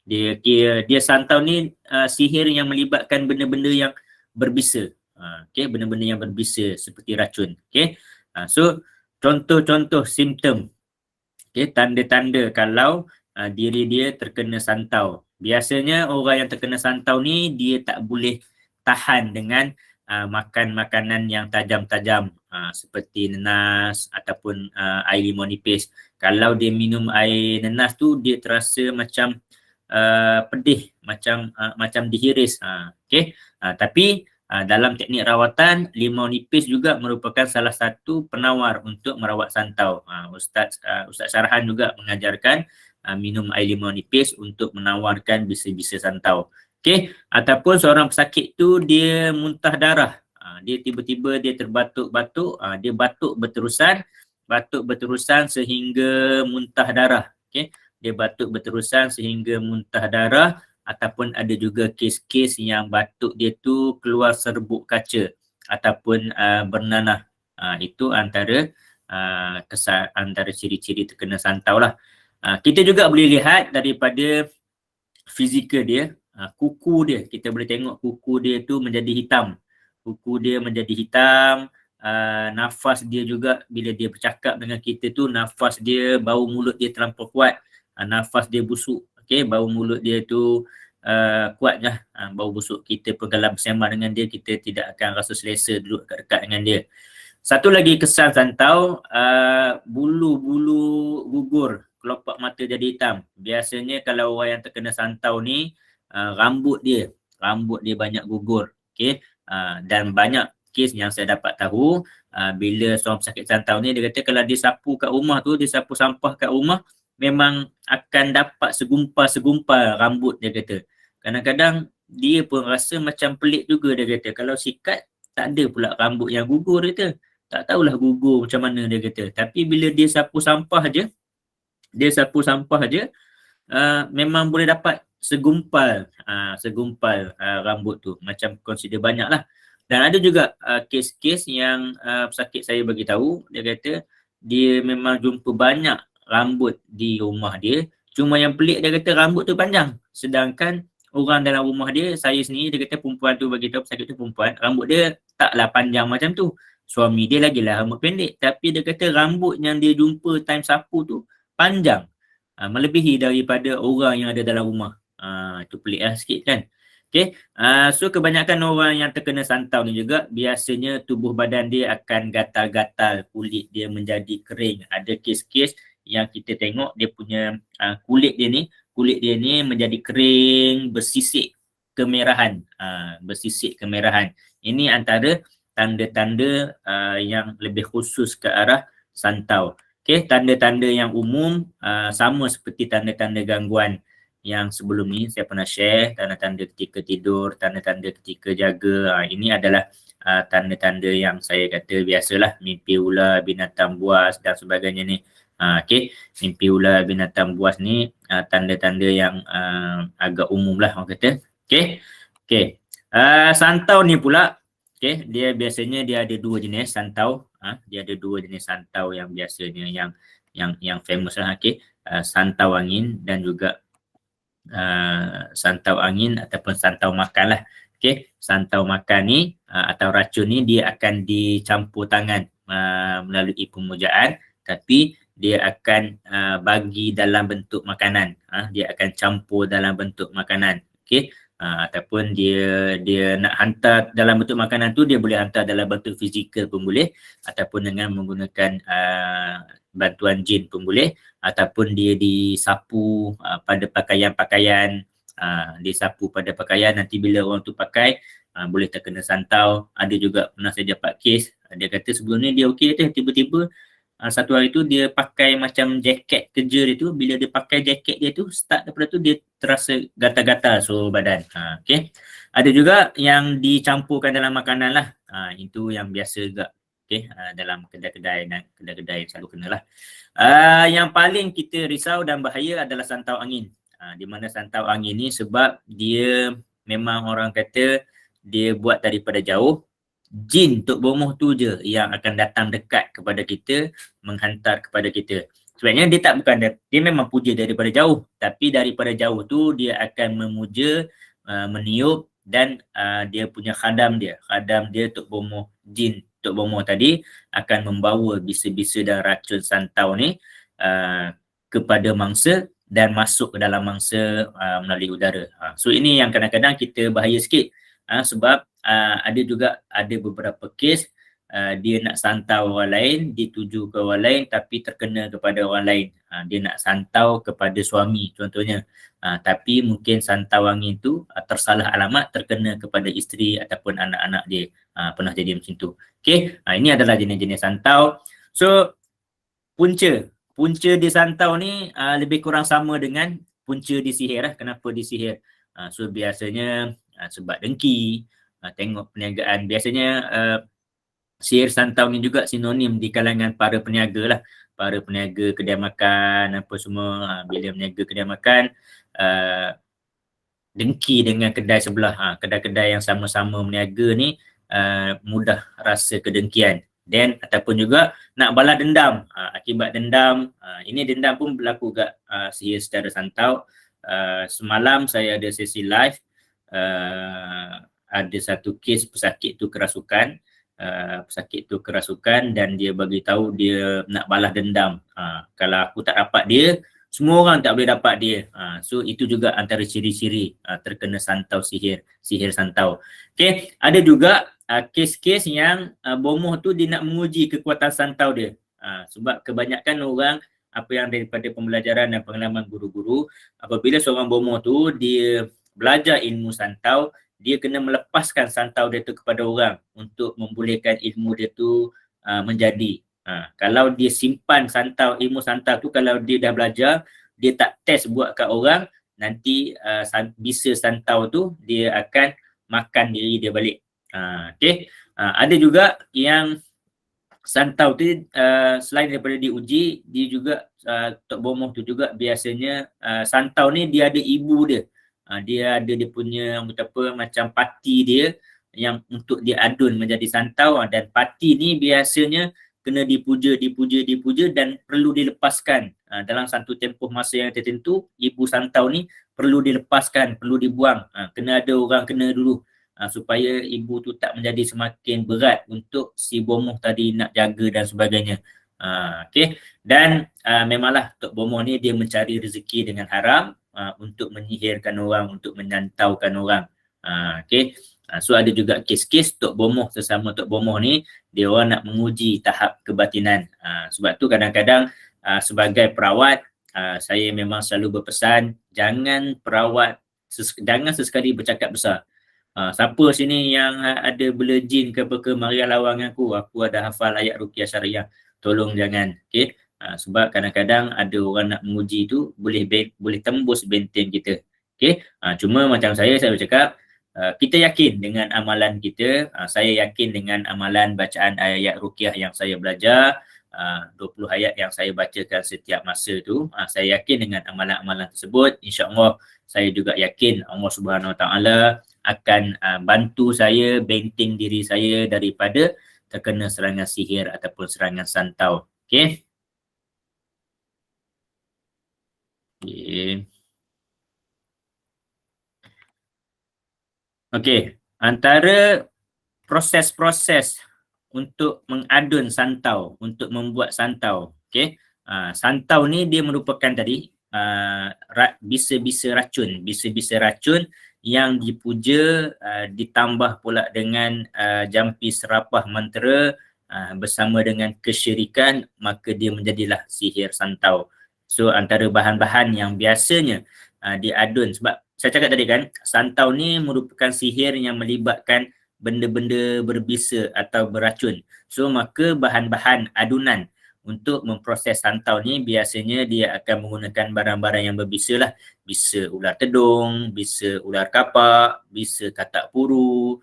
dia santau ni sihir yang melibatkan benda-benda yang berbisa. Okey, benda-benda yang berbisa seperti racun. Okey. So contoh-contoh simptom, okey, tanda-tanda kalau diri dia terkena santau. Biasanya orang yang terkena santau ni dia tak boleh tahan dengan makan makanan yang tajam-tajam seperti nenas ataupun air limau nipis. Kalau dia minum air nenas tu dia terasa macam pedih, macam dihiris. Okey. Tapi dalam teknik rawatan, limau nipis juga merupakan salah satu penawar untuk merawat santau. Ustaz Syarhan juga mengajarkan minum air limau nipis untuk menawarkan bisa-bisa santau. Okey, ataupun seorang pesakit tu dia muntah darah. Dia tiba-tiba dia terbatuk-batuk, dia batuk berterusan sehingga muntah darah. Okey, dia batuk berterusan sehingga muntah darah, ataupun ada juga kes-kes yang batuk dia tu keluar serbuk kaca ataupun bernanah. Itu antara antara ciri-ciri terkena santau lah. Kita juga boleh lihat daripada fizikal dia, kuku dia, kita boleh tengok kuku dia tu menjadi hitam. Kuku dia menjadi hitam, nafas dia juga bila dia bercakap dengan kita tu, nafas dia, bau mulut dia terlampau kuat, nafas dia busuk. Okey, bau mulut dia tu kuat lah, bau busuk. Kita pun kalau bersama dengan dia, kita tidak akan rasa selesa duduk dekat-dekat dengan dia. Satu lagi kesan santau, bulu-bulu gugur, kelopak mata jadi hitam. Biasanya kalau orang yang terkena santau ni, rambut dia banyak gugur. Okey, dan banyak kes yang saya dapat tahu, bila seorang pesakit santau ni, dia kata kalau dia sapu kat rumah tu, dia sapu sampah kat rumah, memang akan dapat segumpal rambut, dia kata. Kadang-kadang dia pun rasa macam pelik juga, dia kata. Kalau sikat, tak ada pula rambut yang gugur, dia kata. Tak tahulah gugur macam mana, dia kata. Tapi bila dia sapu sampah je, memang boleh dapat segumpal rambut tu. Macam consider banyak lah. Dan ada juga kes-kes yang pesakit saya bagi tahu, dia kata dia memang jumpa banyak rambut di rumah dia. Cuma yang pelik, dia kata rambut tu panjang. Sedangkan orang dalam rumah dia, saya sendiri, dia kata perempuan tu bagi tahu, pesakit tu perempuan, rambut dia taklah panjang macam tu. Suami dia lagilah rambut pendek. Tapi dia kata rambut yang dia jumpa time sapu tu panjang, melebihi daripada orang yang ada dalam rumah. Itu pelik lah sikit kan. Okay. So kebanyakan orang yang terkena santau ni juga biasanya tubuh badan dia akan gatal-gatal, kulit dia menjadi kering. Ada kes-kes yang kita tengok dia punya kulit dia ni menjadi kering, bersisik kemerahan. Ini antara tanda-tanda yang lebih khusus ke arah santau. Okey, tanda-tanda yang umum sama seperti tanda-tanda gangguan yang sebelum ni saya pernah share, tanda-tanda ketika tidur, tanda-tanda ketika jaga. Ini adalah tanda-tanda yang saya kata biasalah, mimpi ular, binatang buas dan sebagainya ni. Okey, mimpi ular, binatang buas ni tanda-tanda yang agak umum lah orang kata. Okey. Okey. Santau ni pula, okey, dia biasanya dia ada dua jenis santau. Dia ada dua jenis santau yang biasanya yang famous lah. Okey. Santau angin dan juga santau angin ataupun santau makan lah. Okey, santau makan ni atau racun ni dia akan dicampur tangan melalui pemujaan, tapi dia akan bagi dalam bentuk makanan. Dia akan campur dalam bentuk makanan. Okey, ataupun dia nak hantar dalam bentuk makanan tu, dia boleh hantar dalam bentuk fizikal pun boleh, ataupun dengan menggunakan bantuan jin pun boleh, ataupun dia disapu pada pakaian-pakaian, disapu pada pakaian, nanti bila orang tu pakai boleh terkena santau. Ada juga pernah saya dapat kes, dia kata sebelum ni dia okey tu, tiba-tiba satu hari tu dia pakai macam jaket kerja dia tu, bila dia pakai jaket dia tu, start daripada tu dia terasa gatal-gatal seluruh badan. Okey. Ada juga yang dicampurkan dalam makanan lah. Itu yang biasa juga. Okey, dalam kedai-kedai dan kedai-kedai selalu kena lah. Yang paling kita risau dan bahaya adalah santau angin. Di mana santau angin ni sebab dia memang orang kata dia buat daripada jauh. Jin Tok Bomoh tu je yang akan datang dekat kepada kita, menghantar kepada kita. Sebenarnya dia tak bukan dia memang puja daripada jauh, tapi daripada jauh tu dia akan memuja, meniup dan dia punya khadam dia Tok Bomoh, jin Tok Bomoh tadi akan membawa bisa-bisa dan racun santau ni kepada mangsa dan masuk ke dalam mangsa melalui udara. So ini yang kadang-kadang kita bahaya sikit. Sebab ada beberapa kes dia nak santau orang lain, dituju ke orang lain tapi terkena kepada orang lain. Dia nak santau kepada suami contohnya, tapi mungkin santau angin tu tersalah alamat, terkena kepada isteri ataupun anak-anak dia. Pernah jadi macam tu. Okay, ini adalah jenis-jenis santau. So punca di santau ni lebih kurang sama dengan punca di sihir lah. Kenapa di sihir? So biasanya sebab dengki, tengok perniagaan. Biasanya sihir santau ni juga sinonim di kalangan para peniaga lah. Para peniaga kedai makan apa semua, bila meniaga kedai makan dengki dengan kedai sebelah. Kedai-kedai yang sama-sama meniaga ni mudah rasa kedengkian. Dan ataupun juga nak balas dendam. Akibat dendam, ini dendam pun berlaku kat sihir secara santau. Semalam saya ada sesi live, ada satu kes pesakit tu kerasukan, dan dia bagi tahu dia nak balas dendam. Kalau aku tak dapat dia, semua orang tak boleh dapat dia. So itu juga antara ciri-ciri terkena santau sihir santau. Okay, ada juga kes-kes yang bomoh tu dia nak menguji kekuatan santau dia. Sebab kebanyakan orang, apa yang daripada pembelajaran dan pengalaman guru-guru, apabila seorang bomoh tu dia belajar ilmu santau, dia kena melepaskan santau dia tu kepada orang untuk membolehkan ilmu dia tu menjadi. Kalau dia simpan ilmu santau tu, kalau dia dah belajar, dia tak test buat kat orang, nanti bisa santau tu dia akan makan diri dia balik. Okay. Ada juga yang santau tu selain daripada diuji, dia juga Tok Bomoh tu juga biasanya santau ni dia ada ibu dia. Dia ada dia punya macam parti dia yang untuk dia adun menjadi santau, dan parti ni biasanya kena dipuja dan perlu dilepaskan dalam satu tempoh masa yang tertentu. Ibu santau ni perlu dilepaskan, perlu dibuang, kena ada orang kena dulu supaya ibu tu tak menjadi semakin berat untuk si bomoh tadi nak jaga dan sebagainya. Okay. Dan memanglah Tok Bomoh ni dia mencari rezeki dengan haram untuk menyihirkan orang, untuk menyantaukan orang. Okay. So ada juga kes-kes Tok Bomoh sesama Tok Bomoh ni, dia orang nak menguji tahap kebatinan. Sebab tu kadang-kadang sebagai perawat, saya memang selalu berpesan, jangan sesekali bercakap besar. Siapa sini yang ada bela jin ke apa ke, marilah lawan dengan aku ada hafal ayat ruqyah syariah, tolong jangan. Okay. Sebab kadang-kadang ada orang nak menguji tu boleh tembus benteng kita. Okay. Cuma macam saya cakap, kita yakin dengan amalan kita. Saya yakin dengan amalan bacaan ayat ruqyah yang saya belajar, 20 ayat yang saya bacakan setiap masa tu. Saya yakin dengan amalan-amalan tersebut. InsyaAllah saya juga yakin Allah Subhanahu Wa Taala akan bantu saya, benteng diri saya daripada terkena serangan sihir ataupun serangan santau. Okey. Okey. Okey, antara proses-proses untuk mengadun santau, untuk membuat santau. Okey. Santau ni dia merupakan tadi bisa-bisa racun yang dipuja, ditambah pula dengan jampi serapah mentera bersama dengan kesyirikan, maka dia menjadilah sihir santau. So antara bahan-bahan yang biasanya diadun, sebab saya cakap tadi kan, santau ni merupakan sihir yang melibatkan benda-benda berbisa atau beracun. So maka bahan-bahan adunan untuk memproses santau ni biasanya dia akan menggunakan barang-barang yang berbisa lah. Bisa ular tedung, bisa ular kapak, bisa katak puru,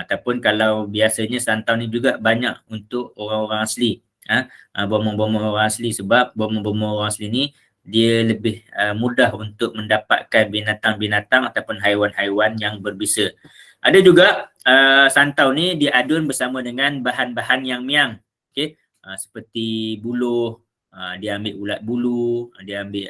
ataupun kalau biasanya santau ni juga banyak untuk orang-orang asli. Bomoh-bomoh orang asli, sebab bomoh-bomoh orang asli ni dia lebih mudah untuk mendapatkan binatang-binatang ataupun haiwan-haiwan yang berbisa. Ada juga santau ni diadun bersama dengan bahan-bahan yang miang. Okey, seperti buluh, dia ambil ulat bulu, dia ambil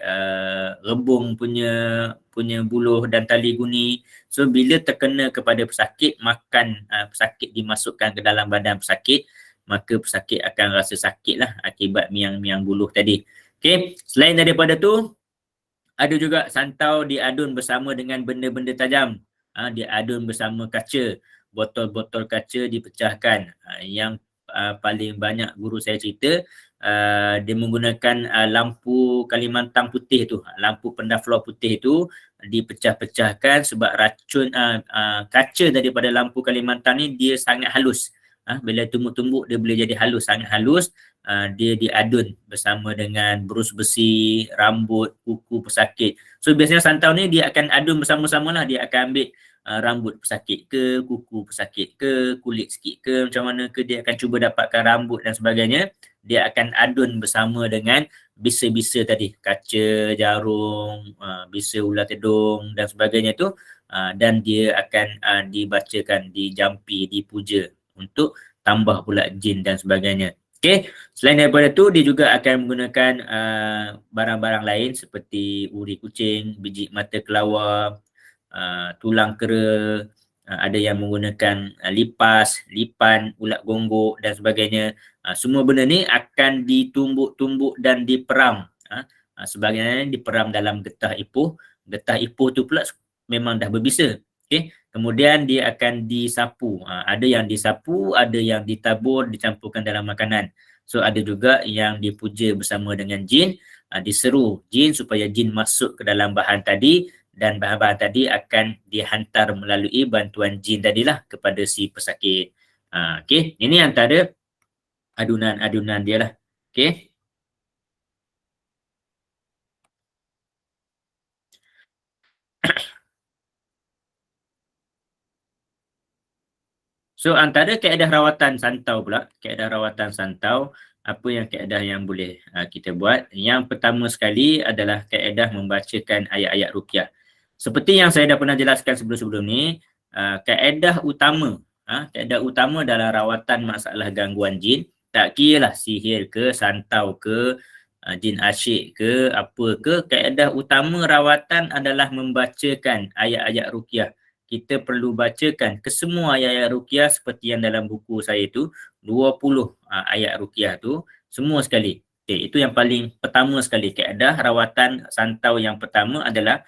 rebung punya buluh dan tali guni. So bila terkena kepada pesakit, makan pesakit dimasukkan ke dalam badan pesakit, maka pesakit akan rasa sakit lah akibat miang-miang buluh tadi. Okey, selain daripada tu, ada juga santau diadun bersama dengan benda-benda tajam. Diadun bersama kaca, botol-botol kaca dipecahkan. Yang paling banyak guru saya cerita, dia menggunakan lampu Kalimantan putih tu, lampu pendaflor putih tu dipecah-pecahkan sebab racun kaca daripada lampu Kalimantan ni dia sangat halus. Bila tumbuk-tumbuk dia boleh jadi halus, sangat halus. Dia diadun bersama dengan berus besi, rambut, kuku pesakit. So biasanya santau ni dia akan adun bersama-sama lah. Dia akan ambil rambut pesakit ke, kuku pesakit ke, kulit sikit ke, macam mana ke, dia akan cuba dapatkan rambut dan sebagainya. Dia akan adun bersama dengan bisa-bisa tadi, kaca, jarum, bisa ular tedung dan sebagainya tu, dan dia akan dibacakan, dijampi, dipuja untuk tambah pula jin dan sebagainya. Okey, selain daripada tu dia juga akan menggunakan barang-barang lain seperti uri kucing, biji mata kelawar, tulang kera, ada yang menggunakan lipas, lipan, ulat gonggok dan sebagainya. Semua benda ni akan ditumbuk-tumbuk dan diperam. Sebagainya diperam dalam getah ipuh. Getah ipuh tu pula memang dah berbisa. Okey, kemudian dia akan disapu. Ada yang disapu, ada yang ditabur, dicampurkan dalam makanan. So ada juga yang dipuja bersama dengan jin, diseru jin supaya jin masuk ke dalam bahan tadi, dan bahan-bahan tadi akan dihantar melalui bantuan jin tadilah kepada si pesakit. Okey, ini antara adunan-adunan dia lah. Okey. So antara kaedah rawatan santau pula, kaedah rawatan santau, apa yang kaedah yang boleh kita buat? Yang pertama sekali adalah kaedah membacakan ayat-ayat ruqyah. Seperti yang saya dah pernah jelaskan sebelum-sebelum ni, kaedah utama dalam rawatan masalah gangguan jin, tak kira lah sihir ke, santau ke, jin asyik ke, apa ke, kaedah utama rawatan adalah membacakan ayat-ayat ruqyah. Kita perlu bacakan kesemua ayat-ayat ruqyah seperti yang dalam buku saya tu, 20 ayat ruqyah tu, semua sekali. Okay, itu yang paling pertama sekali. Kaedah rawatan santau yang pertama adalah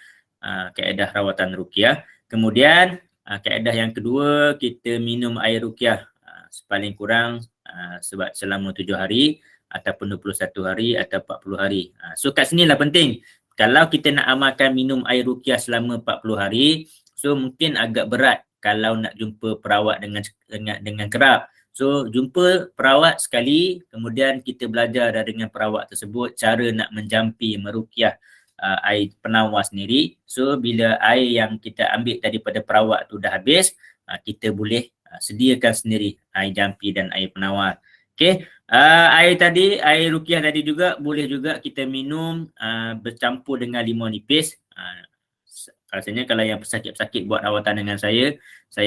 kaedah rawatan ruqyah. Kemudian kaedah yang kedua, kita minum air ruqyah sepaling kurang sebab selama 7 hari ataupun 21 hari atau 40 hari. So kat sinilah penting. Kalau kita nak amalkan minum air ruqyah selama 40 hari, so mungkin agak berat kalau nak jumpa perawat dengan kerap. So jumpa perawat sekali, kemudian kita belajar dengan perawat tersebut cara nak menjampi, meruqyah air penawar sendiri. So bila air yang kita ambil daripada perawat tu dah habis, kita boleh sediakan sendiri air jampi dan air penawar. Okey, air ruqyah tadi juga boleh juga kita minum bercampur dengan limau nipis. Rasanya kalau yang pesakit-pesakit buat rawatan dengan saya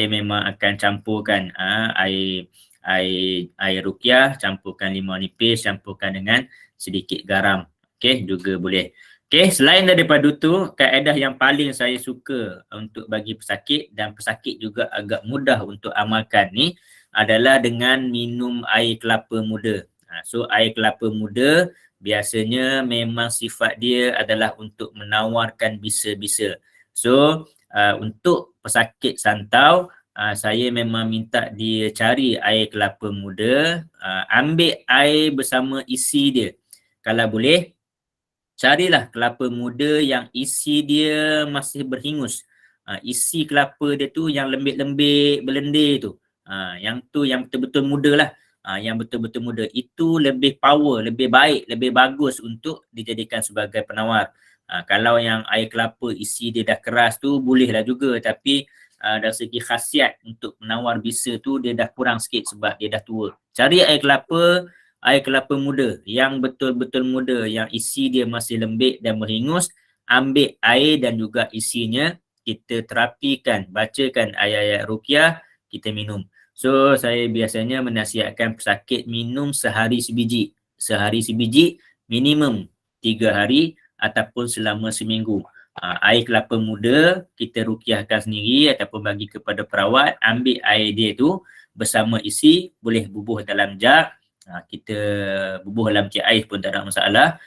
memang akan campurkan air ruqyah, campurkan limau nipis, campurkan dengan sedikit garam. Okey, juga boleh. Okey, selain daripada itu, kaedah yang paling saya suka untuk bagi pesakit dan pesakit juga agak mudah untuk amalkan ni adalah dengan minum air kelapa muda. So air kelapa muda biasanya memang sifat dia adalah untuk menawarkan bisa-bisa. So untuk pesakit santau, saya memang minta dia cari air kelapa muda, ambil air bersama isi dia. Kalau boleh, carilah kelapa muda yang isi dia masih berhingus. Isi kelapa dia tu yang lembik-lembik, berlendir tu. Yang tu yang betul-betul muda lah. Yang betul-betul muda. Itu lebih power, lebih baik, lebih bagus untuk dijadikan sebagai penawar. Kalau yang air kelapa isi dia dah keras tu bolehlah juga, tapi dari segi khasiat untuk menawar bisa tu dia dah kurang sikit sebab dia dah tua. Cari air kelapa muda yang betul-betul muda, yang isi dia masih lembik dan berhingus. Ambil air dan juga isinya, kita terapikan, bacakan ayat-ayat ruqyah, kita minum. So saya biasanya menasihatkan pesakit minum sehari sebiji. Sehari sebiji, minimum 3 hari ataupun selama seminggu. Air kelapa muda kita ruqyahkan sendiri ataupun bagi kepada perawat. Ambil air dia tu bersama isi, boleh bubuh dalam jug, kita bubuh dalam cik air pun tak ada masalah.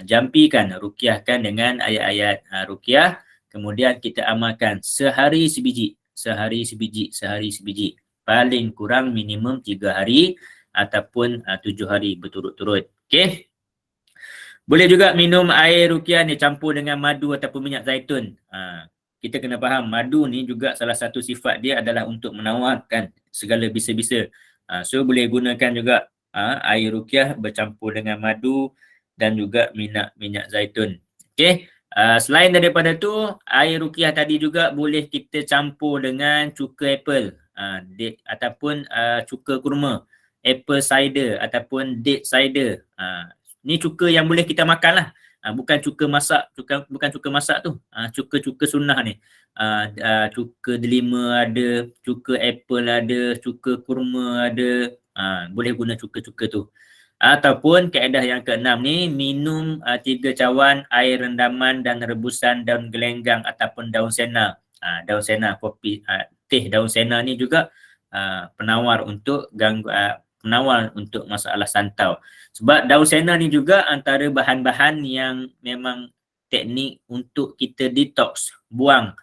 Jampikan, ruqyahkan dengan ayat-ayat ruqyah, kemudian kita amalkan sehari sebiji, sehari sebiji, sehari sebiji. Paling kurang minimum 3 hari ataupun 7 hari berturut-turut. Okey. Boleh juga minum air ruqyah ni campur dengan madu ataupun minyak zaitun. Kita kena faham madu ni juga salah satu sifat dia adalah untuk menawarkan segala bisa-bisa. So boleh gunakan juga air ruqyah bercampur dengan madu dan juga minyak zaitun. Okey. Selain daripada tu, air ruqyah tadi juga boleh kita campur dengan cuka apple ataupun cuka kurma, apple cider ataupun date cider. Ni cuka yang boleh kita makan lah. Bukan cuka masak, bukan cuka masak tu. Cuka-cuka sunnah ni. Cuka delima ada, cuka apple ada, cuka kurma ada. Boleh guna cuka-cuka tu. Ataupun kaedah yang keenam ni, minum 3 cawan air rendaman dan rebusan daun gelenggang ataupun daun sena. Daun sena, kopi, teh daun sena ni juga penawar untuk penawar untuk masalah santau. Sebab daun sena ni juga antara bahan-bahan yang memang teknik untuk kita detox, buang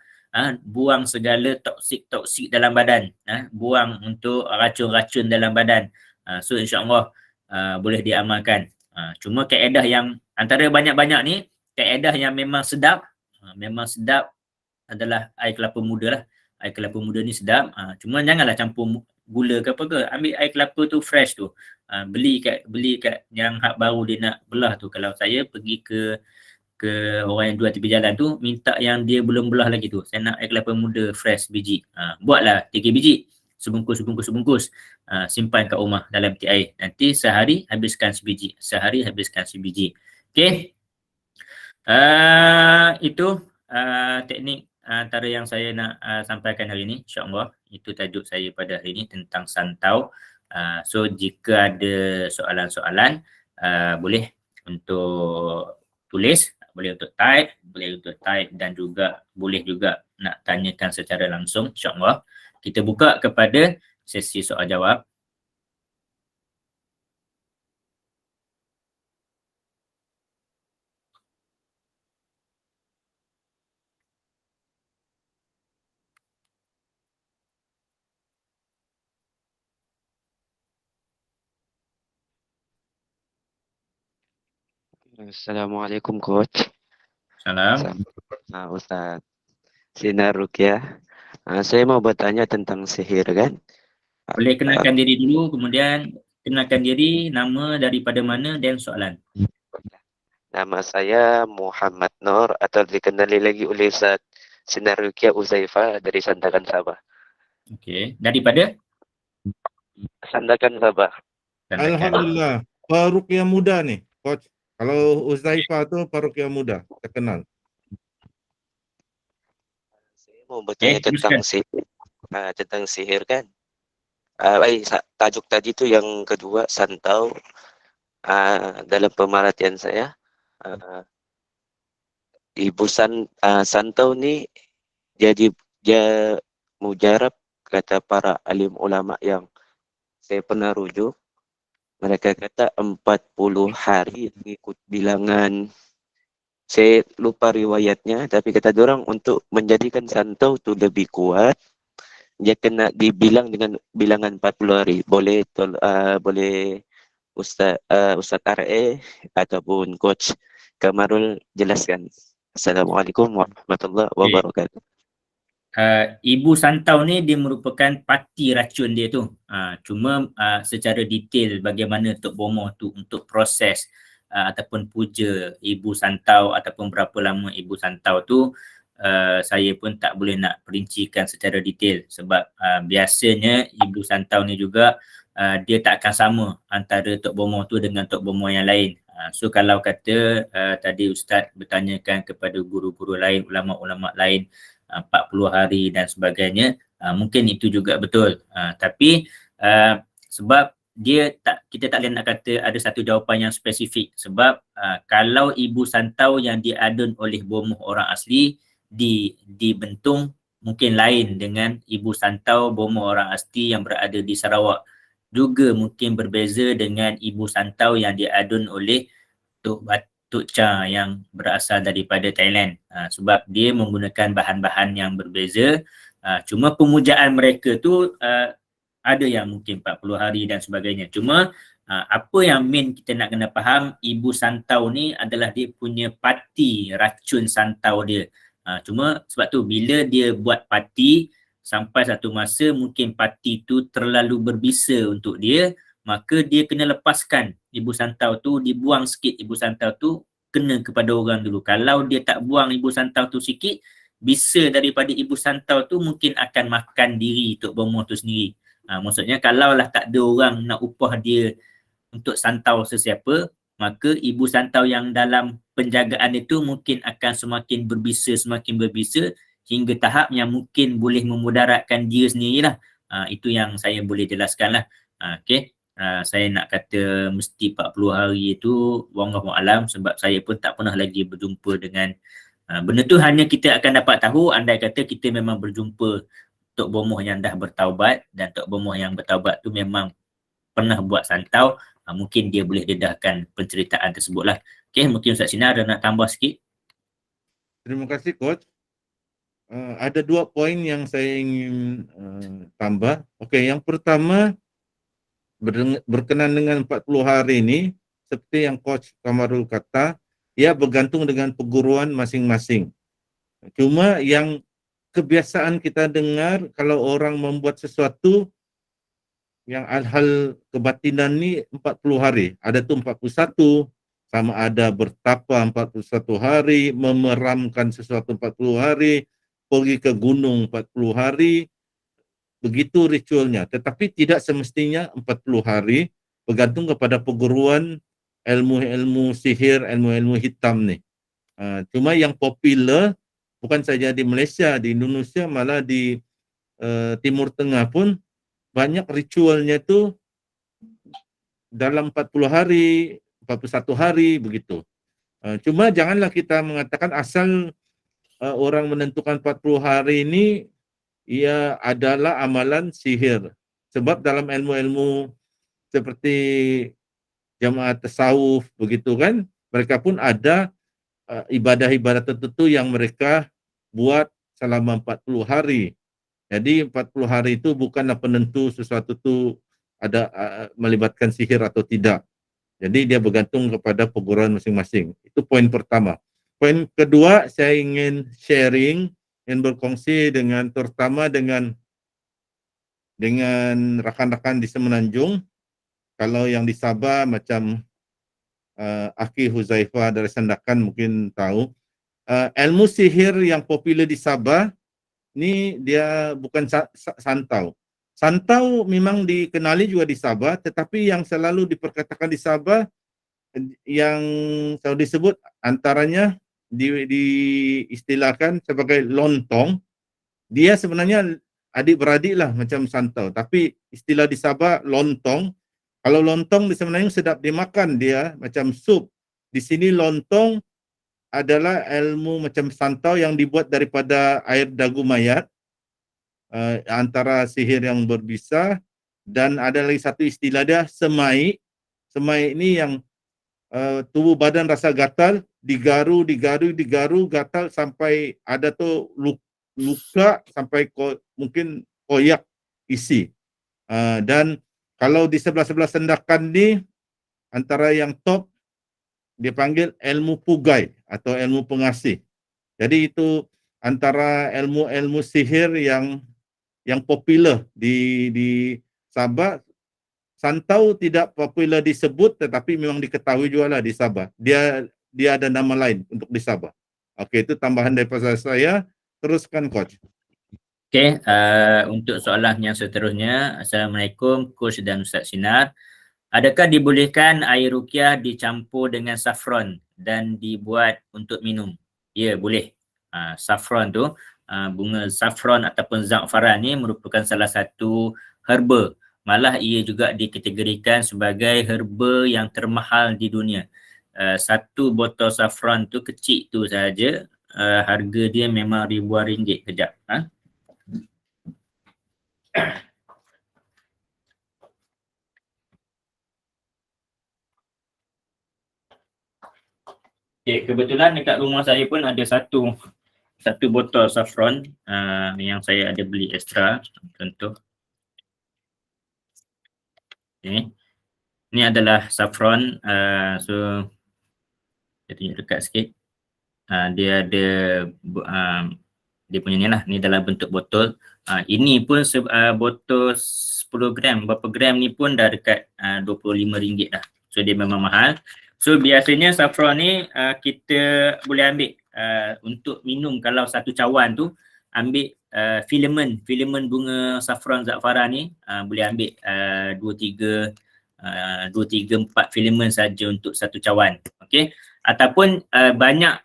segala toksik-toksik dalam badan, buang untuk racun-racun dalam badan. So insya-Allah boleh diamalkan. Cuma kaedah yang antara banyak-banyak ni, kaedah yang memang sedap adalah air kelapa muda lah. Air kelapa muda ni sedap. Cuma janganlah campur gula ke apa ke. Ambil air kelapa tu fresh tu. Beli kat yang hak baru dia nak belah tu. Kalau saya pergi ke orang yang jual tepi jalan tu, minta yang dia belum belah lagi tu. Saya nak air kelapa muda fresh biji. Buatlah 3 biji. Sebungkus. Simpan kat rumah dalam peti air. Nanti sehari habiskan sebiji. Okey. Itu teknik antara yang saya nak sampaikan hari ini, insya-Allah. Itu tajuk saya pada hari ini tentang santau. So jika ada soalan-soalan, boleh untuk tulis, boleh untuk type dan juga boleh juga nak tanyakan secara langsung, insya-Allah. Kita buka kepada sesi soal jawab. Assalamualaikum Coach. Salam. Ustaz Sinar Ruqyah. Saya mau bertanya tentang sihir kan. Boleh kenalkan diri dulu, kemudian kenalkan diri, nama, daripada mana dan soalan. Nama saya Muhammad Nur atau dikenali lagi oleh Ustaz Sinar Ruqyah Uzaifah dari Sandakan Sabah. Okey. Daripada? Sandakan Sabah. Sandakan. Alhamdulillah. Peruqyah muda nih, Coach. Kalau Uzaifah tuh peruqyah muda, terkenal. Saya mau bertanya Teruskan. tentang sihir kan. Tajuk tadi tu yang kedua santau. Dalam pemerhatian saya, santau ni jadi dia mujarab kata para alim ulama yang saya pernah rujuk. Mereka kata 40 hari mengikut bilangan. Saya lupa riwayatnya, tapi kata orang untuk menjadikan santau tu lebih kuat, dia kena dibilang dengan bilangan 40 hari. Boleh Ustaz RA ataupun Coach Kamarul jelaskan. Assalamualaikum warahmatullahi wabarakatuh. Ibu santau ni dia merupakan parti racun dia tu. Cuma secara detail bagaimana Tok Bomoh tu untuk proses ataupun puja ibu santau ataupun berapa lama ibu santau tu, saya pun tak boleh nak perincikan secara detail sebab biasanya ibu santau ni juga dia tak akan sama antara Tok Bomoh tu dengan Tok Bomoh yang lain. So kalau kata tadi Ustaz bertanyakan kepada guru-guru lain, ulama-ulama lain 40 hari dan sebagainya, mungkin itu juga betul. Tapi sebab kita tak boleh nak kata ada satu jawapan yang spesifik sebab kalau ibu santau yang diadun oleh bomoh orang asli dibentung mungkin lain dengan ibu santau bomoh orang asli yang berada di Sarawak. Juga mungkin berbeza dengan ibu santau yang diadun oleh Tok Cha yang berasal daripada Thailand, sebab dia menggunakan bahan-bahan yang berbeza. Cuma pemujaan mereka tu ada yang mungkin 40 hari dan sebagainya. Cuma apa yang main kita nak kena faham, ibu santau ni adalah dia punya parti racun santau dia. Cuma sebab tu bila dia buat parti, sampai satu masa mungkin parti tu terlalu berbisa untuk dia, maka dia kena lepaskan ibu santau tu, dibuang sikit ibu santau tu, kena kepada orang dulu. Kalau dia tak buang ibu santau tu sikit, bisa daripada ibu santau tu mungkin akan makan diri Tok Bomoh tu sendiri. Maksudnya kalaulah tak ada orang nak upah dia untuk santau sesiapa, maka ibu santau yang dalam penjagaan itu mungkin akan semakin berbisa hingga tahap yang mungkin boleh memudaratkan dia sendirilah. Itu yang saya boleh jelaskan lah. Okay. Saya nak kata mesti 40 hari itu wallahu alam sebab saya pun tak pernah lagi berjumpa dengan benda tu. Hanya kita akan dapat tahu andai kata kita memang berjumpa Tok Bomoh yang dah bertaubat, dan Tok Bomoh yang bertaubat tu memang pernah buat santau, mungkin dia boleh dedahkan penceritaan tersebut lah. Okay, mungkin Ustaz Sinar ada nak tambah sikit. Terima kasih Coach. Ada 2 poin yang saya ingin tambah. Okey, yang pertama berkenaan dengan 40 hari ini, seperti yang Coach Kamarul kata, ia bergantung dengan perguruan masing-masing. Cuma yang kebiasaan kita dengar kalau orang membuat sesuatu yang hal kebatinan ni 40 hari. Ada tu 41, sama ada bertapa 41 hari, memeramkan sesuatu 40 hari, pergi ke gunung 40 hari, begitu ritualnya. Tetapi tidak semestinya 40 hari, bergantung kepada perguruan ilmu-ilmu sihir, ilmu-ilmu hitam ni. Cuma yang popular bukan saja di Malaysia, di Indonesia, malah di Timur Tengah pun banyak ritualnya tu dalam 40 hari, 41 hari begitu. Cuma janganlah kita mengatakan asal orang menentukan 40 hari ini ia adalah amalan sihir. Sebab dalam ilmu-ilmu seperti jamaah tasawuf begitu kan, mereka pun ada ibadah-ibadah tertentu yang mereka buat selama 40 hari. Jadi 40 hari itu bukanlah penentu sesuatu itu ada melibatkan sihir atau tidak. Jadi dia bergantung kepada perguruan masing-masing. Itu poin pertama. Poin kedua, saya ingin sharing dan berkongsi dengan terutama dengan rakan-rakan di Semenanjung. Kalau yang di Sabah macam Akhi Huzaifah dari Sandakan mungkin tahu. Ilmu sihir yang popular di Sabah ni dia bukan santau. Santau memang dikenali juga di Sabah, tetapi yang selalu diperkatakan di Sabah yang selalu disebut antaranya diistilahkan sebagai lontong. Dia sebenarnya adik-beradik lah macam santau, tapi istilah di Sabah lontong. Kalau lontong sebenarnya sedap dimakan, dia macam sup. Di sini lontong adalah ilmu macam santau yang dibuat daripada air dagu mayat, antara sihir yang berbisa. Dan ada lagi satu istilah dia semai. Semai ini yang tubuh badan rasa gatal, digaru gatal sampai ada tu luka sampai mungkin koyak isi. Dan kalau di sebelah-sebelah Sandakan ni, antara yang top dia panggil ilmu pugai atau ilmu pengasih. Jadi itu antara ilmu-ilmu sihir yang popular di Sabah. Santau tidak popular disebut, tetapi memang diketahui juga lah di Sabah. Dia ada nama lain untuk di Sabah. Okey, itu tambahan daripada saya. Teruskan, Coach. Okey, untuk soalan yang seterusnya, Assalamualaikum Coach dan Ustaz Sinar. Adakah dibolehkan air ruqyah dicampur dengan saffron dan dibuat untuk minum? Ya, boleh. Saffron tu, bunga saffron ataupun za'faran ni merupakan salah satu herba. Malah ia juga dikategorikan sebagai herba yang termahal di dunia. Satu botol saffron tu kecil tu saja, harga dia memang ribuan ringgit kejap. Okay, kebetulan dekat rumah saya pun ada satu botol saffron yang saya ada beli extra. Contoh. Okay. Ini adalah saffron. So saya tunjuk dekat sikit. Dia ada dia punya ni lah. Ni dalam bentuk botol. Ini pun botol 10 gram. Berapa gram ni pun dah dekat RM25 dah. So dia memang mahal. So biasanya saffron ni kita boleh ambil untuk minum. Kalau satu cawan tu ambil filament bunga saffron za'faran ni, boleh ambil 2, 3, 4 filament saja untuk satu cawan. Okey. Ataupun banyak,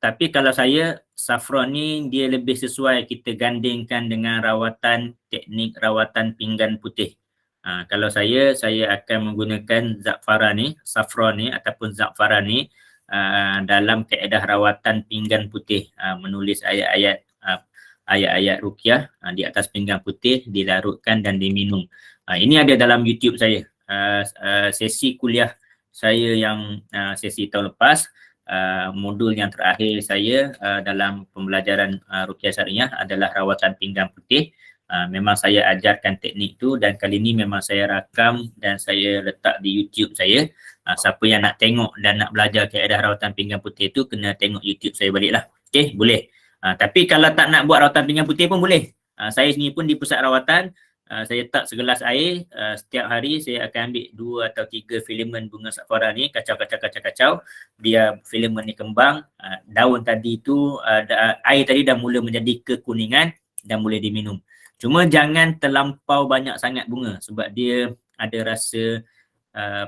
tapi kalau saya saffron ni dia lebih sesuai kita gandingkan dengan teknik rawatan pinggan putih. Kalau saya akan menggunakan za'faran ni, saffron ni ataupun za'faran ni dalam kaedah rawatan pinggan putih, menulis ayat-ayat ruqyah di atas pinggan putih, dilarutkan dan diminum. Ini ada dalam YouTube saya. Sesi kuliah saya yang sesi tahun lepas, modul yang terakhir saya dalam pembelajaran ruqyah syariah adalah rawatan pinggan putih. Memang saya ajarkan teknik tu dan kali ni memang saya rakam dan saya letak di YouTube saya. Siapa yang nak tengok dan nak belajar kaedah rawatan pinggan putih tu kena tengok YouTube saya balik lah. Okey, boleh. Tapi kalau tak nak buat rawatan pinggan putih pun boleh. Saya sendiri pun di pusat rawatan, saya letak segelas air, setiap hari saya akan ambil 2 atau 3 filament bunga za'faran ni, kacau biar filament ni kembang. Daun tadi tu, air tadi dah mula menjadi kekuningan dan boleh diminum. Cuma jangan terlampau banyak sangat bunga sebab dia ada rasa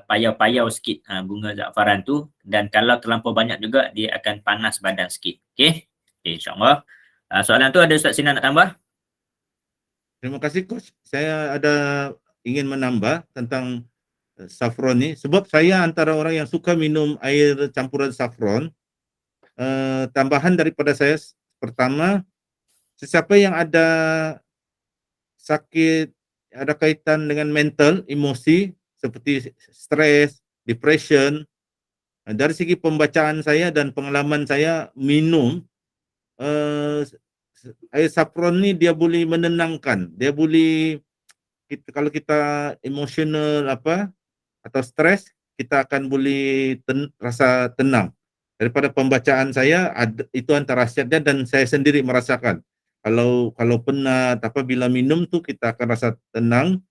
payau-payau sikit bunga za'faran tu, dan kalau terlampau banyak juga dia akan panas badan sikit. Okey, insyaAllah. Soalan tu ada Ustaz Sinar nak tambah? Terima kasih, Coach. Saya ada ingin menambah tentang saffron ni sebab saya antara orang yang suka minum air campuran saffron. Tambahan daripada saya, pertama, sesiapa yang ada sakit, ada kaitan dengan mental, emosi seperti stres, depression, dari segi pembacaan saya dan pengalaman saya minum air saffron ni dia boleh menenangkan. Dia boleh, kalau kita emosional atau stres, kita akan boleh rasa tenang. Daripada pembacaan saya, itu antara khasiatnya dan saya sendiri merasakan. Kalau penat, bila minum tu kita akan rasa tenang.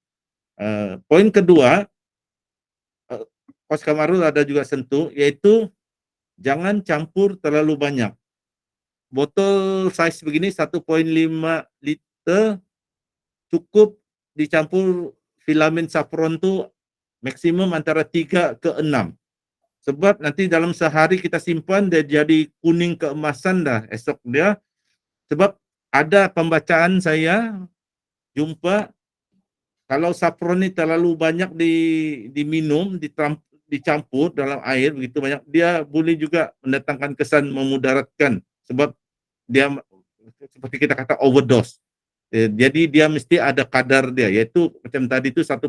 Poin kedua, Coach Kamarul ada juga sentuh, yaitu jangan campur terlalu banyak. Botol size begini 1,5 liter cukup dicampur filamen saffron tu maksimum antara 3 ke 6. Sebab nanti dalam sehari kita simpan dia jadi kuning keemasan dah esok dia. Sebab ada pembacaan saya jumpa kalau saffron ni terlalu banyak diminum, dicampur dalam air begitu banyak, dia boleh juga mendatangkan kesan memudaratkan sebab dia seperti kita kata overdose. Jadi dia mesti ada kadar dia, yaitu macam tadi itu 1,5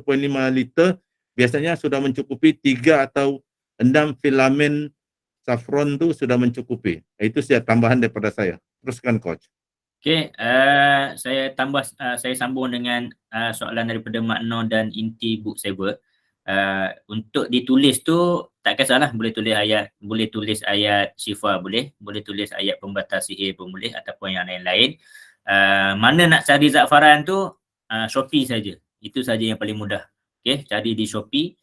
liter biasanya sudah mencukupi 3 atau 6 filamen saffron tu sudah mencukupi. Itu tambahan daripada saya. Teruskan coach. Okey, saya sambung dengan soalan daripada Mak Noh dan inti book saver. Untuk ditulis tu tak kisahlah, boleh tulis ayat syifa boleh tulis ayat pembatas sihir pun boleh ataupun yang lain-lain. Mana nak cari za'faran tu, Shopee saja. Itu saja yang paling mudah. Okey, cari di Shopee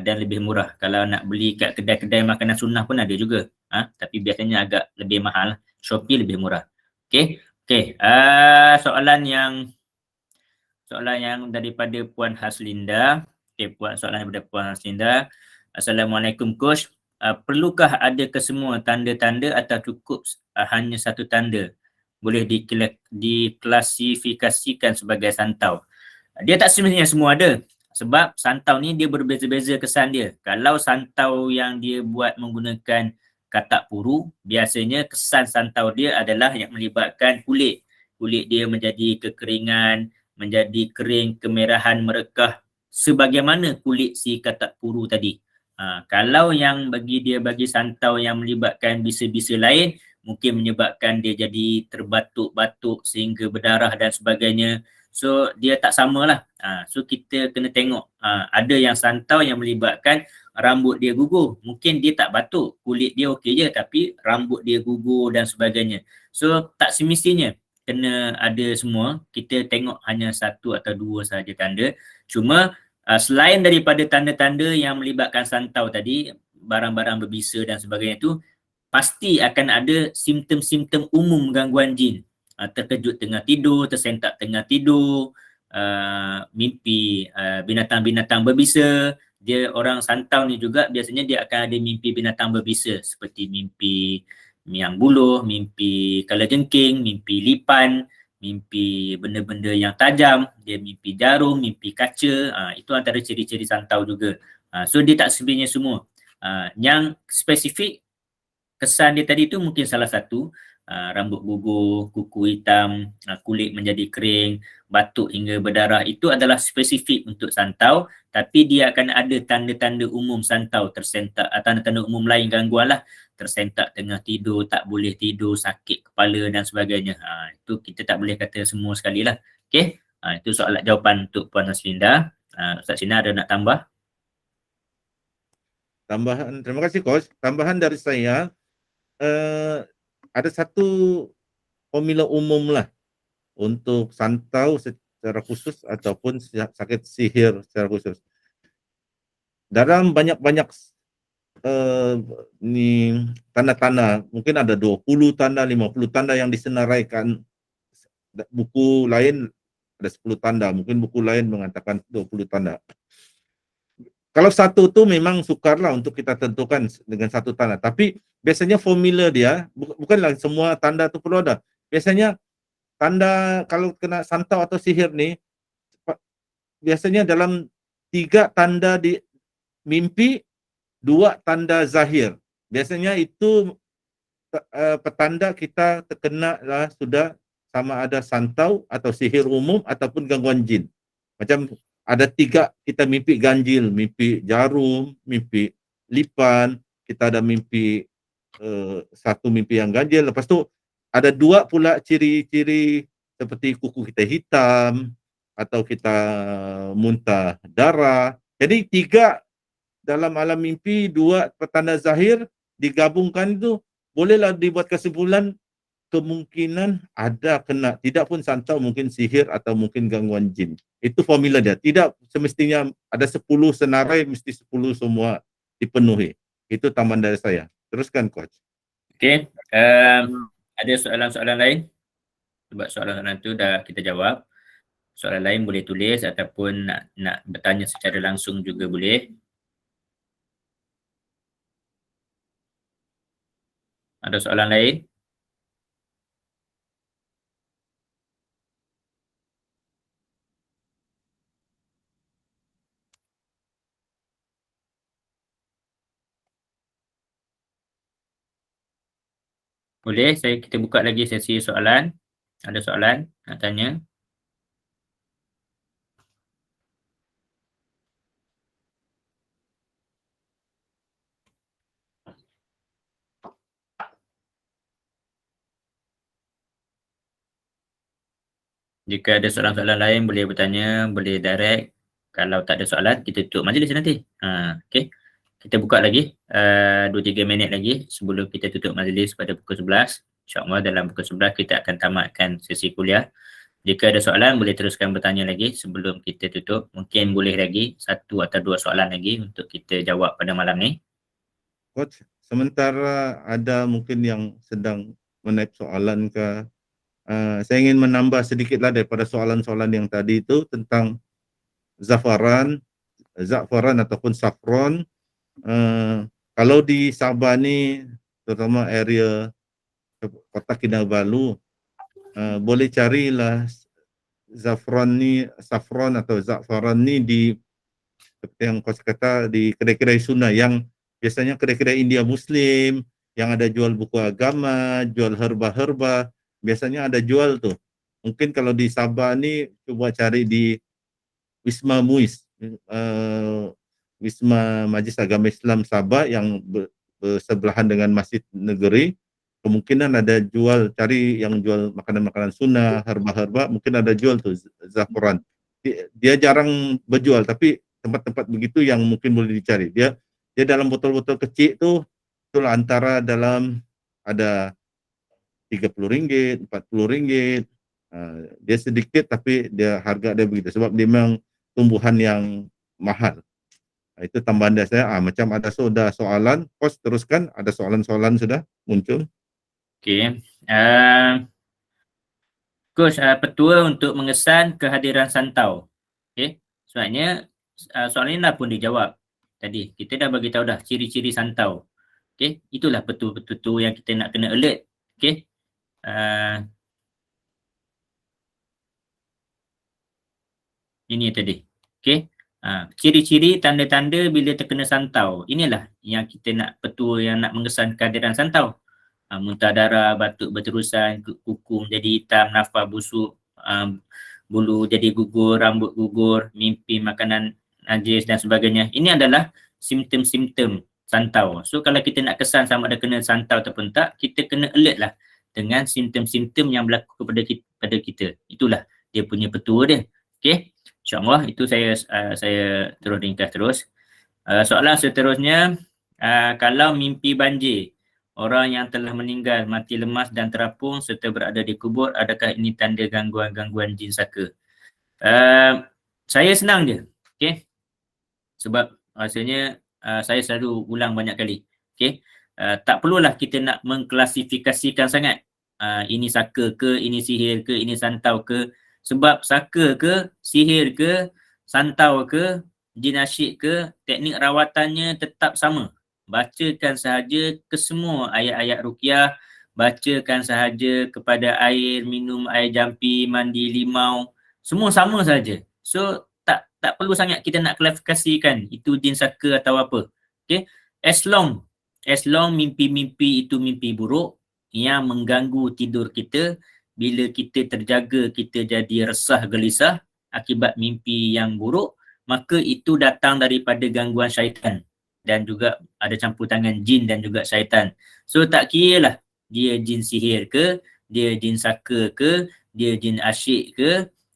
dan lebih murah. Kalau nak beli kat kedai-kedai makanan sunnah pun ada juga. Tapi biasanya agak lebih mahal. Shopee lebih murah. Okey. Soalan yang daripada Puan Haslinda. Okey, soalan daripada Puan Haslinda. Assalamualaikum coach. Perlukah ada kesemua tanda-tanda atau cukup hanya satu tanda boleh diklasifikasikan sebagai santau? Dia tak semestinya semua ada. Sebab santau ni dia berbeza-beza kesan dia. Kalau santau yang dia buat menggunakan katak puru, biasanya kesan santau dia adalah yang melibatkan kulit. Kulit dia menjadi kekeringan, menjadi kering, kemerahan, merekah sebagaimana kulit si katak puru tadi. Kalau yang bagi santau yang melibatkan bisa-bisa lain, mungkin menyebabkan dia jadi terbatuk-batuk sehingga berdarah dan sebagainya. So dia tak samalah. So kita kena tengok. Ada yang santau yang melibatkan rambut dia gugur. Mungkin dia tak batuk, kulit dia okey je tapi rambut dia gugur dan sebagainya. So tak semestinya kena ada semua. Kita tengok hanya satu atau dua sahaja tanda. Cuma selain daripada tanda-tanda yang melibatkan santau tadi, barang-barang berbisa dan sebagainya tu, pasti akan ada simptom-simptom umum gangguan jin. Terkejut tengah tidur, tersentak tengah tidur, mimpi binatang-binatang berbisa. Dia orang santau ni juga biasanya dia akan ada mimpi binatang berbisa seperti mimpi miang buluh, mimpi kalajengking, mimpi lipan, mimpi benda-benda yang tajam, dia mimpi jarum, mimpi kaca. Itu antara ciri-ciri santau juga. So dia tak sebenarnya semua. Yang spesifik kesan dia tadi tu mungkin salah satu, rambut gugur, kuku hitam, kulit menjadi kering, batuk hingga berdarah, itu adalah spesifik untuk santau, tapi dia akan ada tanda-tanda umum santau tersentak, tanda-tanda umum lain gangguan lah, tersentak tengah tidur, tak boleh tidur, sakit kepala dan sebagainya. Itu kita tak boleh kata semua sekali lah. Okey, itu soalan jawapan untuk Puan Haslinda. Ustaz Sina ada nak tambah? Tambahan, terima kasih coach. Tambahan dari saya, ada satu formula umum lah untuk santau secara khusus ataupun sakit sihir secara khusus. Dalam banyak-banyak ni tanda-tanda, mungkin ada 20 tanda, 50 tanda yang disenaraikan. Buku lain ada 10 tanda, mungkin buku lain mengatakan 20 tanda. Kalau satu tu memang sukarlah untuk kita tentukan dengan satu tanda. Tapi biasanya formula dia, bukanlah semua tanda tu perlu ada. Biasanya tanda kalau kena santau atau sihir ni, biasanya dalam 3 tanda di mimpi, 2 tanda zahir. Biasanya itu petanda kita terkena lah sudah sama ada santau atau sihir umum ataupun gangguan jin. Macam ada 3 kita mimpi ganjil, mimpi jarum, mimpi lipan, kita ada mimpi satu mimpi yang ganjil. Lepas tu ada 2 pula ciri-ciri seperti kuku kita hitam atau kita muntah darah. Jadi 3 dalam alam mimpi, 2 petanda zahir digabungkan itu bolehlah dibuat kesimpulan kemungkinan ada kena, tidak pun santau, mungkin sihir atau mungkin gangguan jin. Itu formula dia. Tidak semestinya ada 10 senarai mesti 10 semua dipenuhi. Itu tambahan dari saya. Teruskan coach. Okey, ada soalan-soalan lain? Sebab soalan-soalan tu dah kita jawab. Soalan lain boleh tulis ataupun nak bertanya secara langsung juga boleh. Ada soalan lain? Boleh, kita buka lagi sesi soalan. Ada soalan nak tanya? Jika ada soalan-soalan lain boleh bertanya, boleh direct. Kalau tak ada soalan, kita tutup majlis nanti. Okey. Kita buka lagi 2-3 minit lagi sebelum kita tutup majlis pada pukul 11. InsyaAllah dalam pukul 11 kita akan tamatkan sesi kuliah. Jika ada soalan boleh teruskan bertanya lagi sebelum kita tutup. Mungkin boleh lagi 1 atau 2 soalan lagi untuk kita jawab pada malam ni. Coach, sementara ada mungkin yang sedang menaip soalan ke, saya ingin menambah sedikitlah daripada soalan-soalan yang tadi itu tentang zafaran ataupun saffron. Kalau di Sabah ni, terutama area Kota Kinabalu, boleh carilah saffron atau zafaran ni di, seperti yang coach kata, di kedai-kedai sunnah yang biasanya kedai-kedai India Muslim yang ada jual buku agama, jual herba-herba, biasanya ada jual tuh. Mungkin kalau di Sabah ni coba cari di Wisma MUIS, Wisma Majlis Agama Islam Sabah yang bersebelahan dengan Masjid Negeri. Kemungkinan ada jual, cari yang jual makanan-makanan sunnah, herba-herba, mungkin ada jual tuh zafaran. Dia jarang berjual, tapi tempat-tempat begitu yang mungkin boleh dicari. Dia dalam botol-botol kecil tuh, itulah antara dalam ada RM30, RM40. Dia sedikit tapi dia harga dia begitu sebab dia memang tumbuhan yang mahal. Itu tambahan dari saya. Macam ada soalan, Coach teruskan. Ada soalan-soalan sudah muncul. Okey. Coach, petua untuk mengesan kehadiran santau. Okey. Sebenarnya soalan ini dah pun dijawab tadi. Kita dah bagi tahu dah ciri-ciri santau. Okey, itulah betul-betul yang kita nak kena alert. Okey. Ini tadi. Okey. Ciri-ciri tanda-tanda bila terkena santau. Inilah yang kita nak petua yang nak mengesan kehadiran santau. Muntah darah, batuk berterusan, kuku menjadi hitam, nafas busuk, bulu jadi gugur, rambut gugur, mimpi makanan najis dan sebagainya. Ini adalah simptom-simptom santau. So kalau kita nak kesan sama ada kena santau ataupun tak, kita kena alert lah dengan simptom-simptom yang berlaku kepada kita. Itulah dia punya petua dia. Okey. InsyaAllah itu saya terus ringkas terus. Soalan seterusnya, kalau mimpi banjir, orang yang telah meninggal mati lemas dan terapung serta berada di kubur, adakah ini tanda gangguan jin saka? Saya senang je. Okey. Sebab rasanya saya selalu ulang banyak kali. Okey. Tak perlulah kita nak mengklasifikasikan sangat. Ini saka ke, ini sihir ke, ini santau ke. Sebab saka ke, sihir ke, santau ke, jin asyik ke, teknik rawatannya tetap sama. Bacakan sahaja ke semua ayat-ayat ruqyah, bacakan sahaja kepada air, minum air jampi, mandi limau, semua sama saja. So tak perlu sangat kita nak klasifikasikan itu jin saka atau apa. Okay? As long mimpi-mimpi itu mimpi buruk yang mengganggu tidur kita, bila kita terjaga kita jadi resah gelisah akibat mimpi yang buruk, maka itu datang daripada gangguan syaitan. Dan juga ada campur tangan jin dan juga syaitan. So tak kira lah dia jin sihir ke, dia jin saka ke, dia jin asyik ke,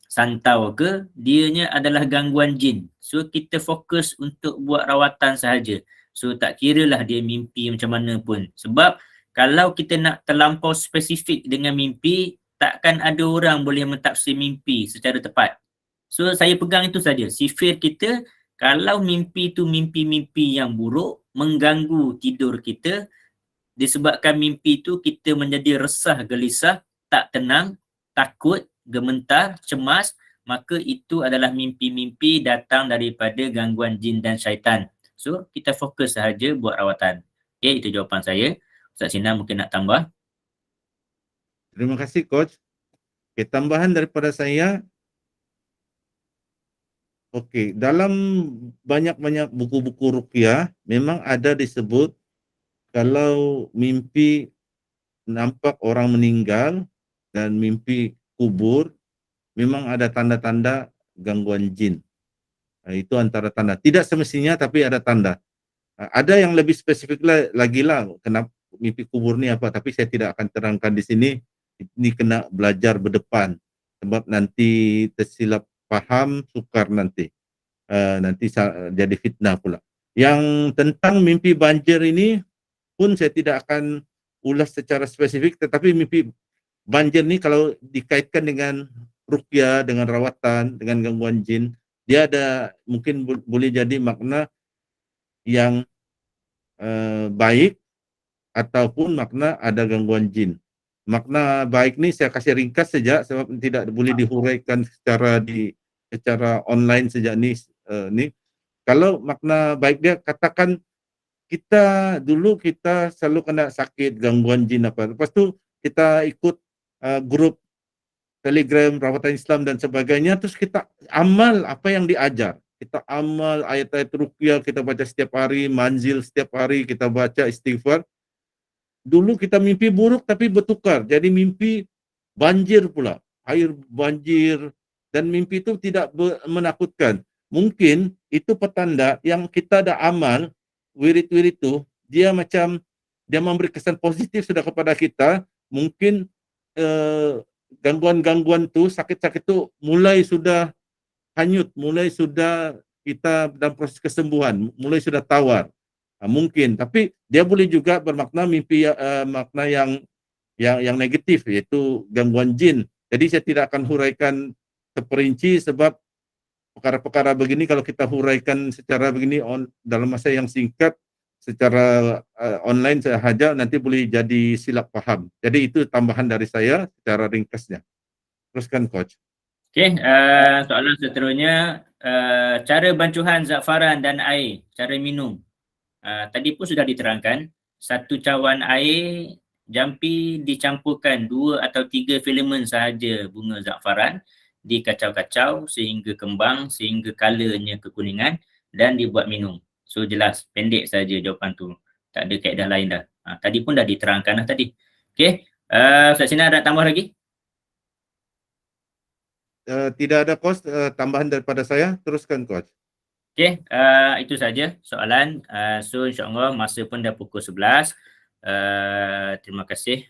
santau ke, dianya adalah gangguan jin. So kita fokus untuk buat rawatan sahaja. So tak kira lah dia mimpi macam mana pun. Sebab kalau kita nak terlampau spesifik dengan mimpi, takkan ada orang boleh mentafsir mimpi secara tepat. So saya pegang itu saja. Sifir kita, kalau mimpi itu mimpi-mimpi yang buruk, mengganggu tidur kita, disebabkan mimpi itu kita menjadi resah, gelisah, tak tenang, takut, gementar, cemas, maka itu adalah mimpi-mimpi datang daripada gangguan jin dan syaitan. So kita fokus sahaja buat rawatan. Okay, itu jawapan saya. Ustaz Sinar mungkin nak tambah. Terima kasih Coach. Okay, tambahan daripada saya, dalam banyak-banyak buku-buku ruqyah memang ada disebut kalau mimpi nampak orang meninggal dan mimpi kubur, memang ada tanda-tanda gangguan jin. Itu antara tanda. Tidak semestinya tapi ada tanda. Ada yang lebih spesifik lagi lah kenapa mimpi kubur ni apa, tapi saya tidak akan terangkan di sini. Ini kena belajar berdepan sebab nanti tersilap faham, sukar nanti. Nanti jadi fitnah pula. Yang tentang mimpi banjir ini pun saya tidak akan ulas secara spesifik, tetapi mimpi banjir ni kalau dikaitkan dengan ruqyah, dengan rawatan, dengan gangguan jin, dia ada mungkin boleh jadi makna yang baik ataupun makna ada gangguan jin. Makna baik ni saya kasih ringkas saja sebab tidak boleh dihuraikan secara online sejak ni. Kalau makna baik dia, katakan kita dulu selalu kena sakit, gangguan jin apa. Lepas tu kita ikut grup Telegram, Rawatan Islam dan sebagainya, terus kita amal apa yang diajar. Kita amal ayat-ayat ruqyah, kita baca setiap hari, manzil setiap hari, kita baca istighfar. Dulu kita mimpi buruk tapi bertukar, jadi mimpi banjir pula, air banjir, dan mimpi itu tidak menakutkan. Mungkin itu petanda yang kita ada amal, wirid-wirid itu, dia memberi kesan positif sudah kepada kita. Mungkin gangguan-gangguan tu, sakit-sakit tu mulai sudah hanyut, mulai sudah kita dalam proses kesembuhan, mulai sudah tawar. Mungkin, tapi dia boleh juga bermakna mimpi makna yang negatif, yaitu gangguan jin. Jadi saya tidak akan huraikan terperinci sebab perkara-perkara begini kalau kita huraikan secara begini dalam masa yang singkat secara online sahaja nanti boleh jadi silap paham. Jadi itu tambahan dari saya secara ringkasnya. Teruskan Coach. Okey, soalan seterusnya, cara bancuhan zafaran dan air, cara minum. Tadi pun sudah diterangkan, satu cawan air jampi dicampurkan 2 atau 3 filamen sahaja bunga zafaran, dikacau-kacau sehingga kembang, sehingga colornya kekuningan dan dibuat minum. So jelas, pendek saja jawapan tu. Tak ada kaedah lain dah. Tadi pun dah diterangkan dah tadi. Okey, Ustaz Sinar ada tambah lagi? Tidak ada Coach, tambahan daripada saya. Teruskan Coach. Okey, itu saja soalan. So insya-Allah masa pun dah pukul 11. Terima kasih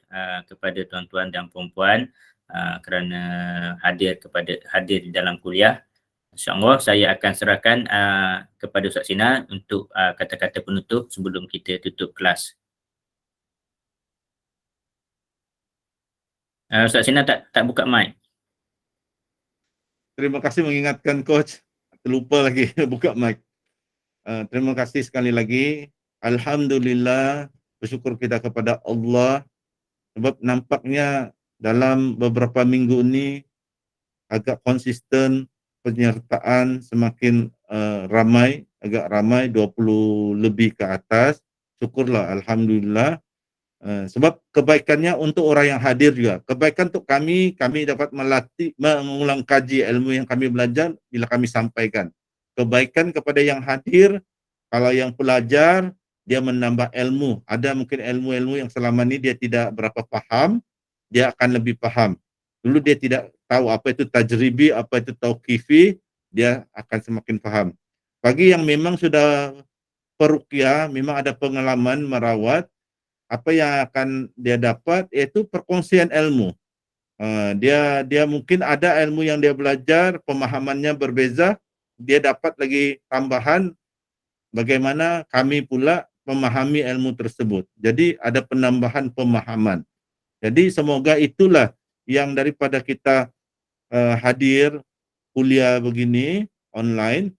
kepada tuan-tuan dan puan-puan kerana hadir di dalam kuliah. Insya-Allah saya akan serahkan kepada Ustaz Sinar untuk kata-kata penutup sebelum kita tutup kelas. Ustaz Sinar tak buka mic. Terima kasih mengingatkan Coach. Terlupa lagi buka mic. Terima kasih sekali lagi. Alhamdulillah, bersyukur kita kepada Allah sebab nampaknya dalam beberapa minggu ini agak konsisten penyertaan semakin ramai, agak ramai 20 lebih ke atas. Syukurlah, alhamdulillah. Sebab kebaikannya untuk orang yang hadir juga. Kebaikan untuk kami dapat mengulang kaji ilmu yang kami belajar bila kami sampaikan. Kebaikan kepada yang hadir, kalau yang pelajar, dia menambah ilmu. Ada mungkin ilmu-ilmu yang selama ini dia tidak berapa paham, dia akan lebih paham. Dulu dia tidak tahu apa itu tajribi, apa itu tauqifi, dia akan semakin paham. Bagi yang memang sudah peruqyah, memang ada pengalaman merawat, apa yang akan dia dapat yaitu perkongsian ilmu. Dia mungkin ada ilmu yang dia belajar, pemahamannya berbeza, dia dapat lagi tambahan bagaimana kami pula memahami ilmu tersebut. Jadi ada penambahan pemahaman. Jadi semoga itulah yang daripada kita hadir kuliah begini online,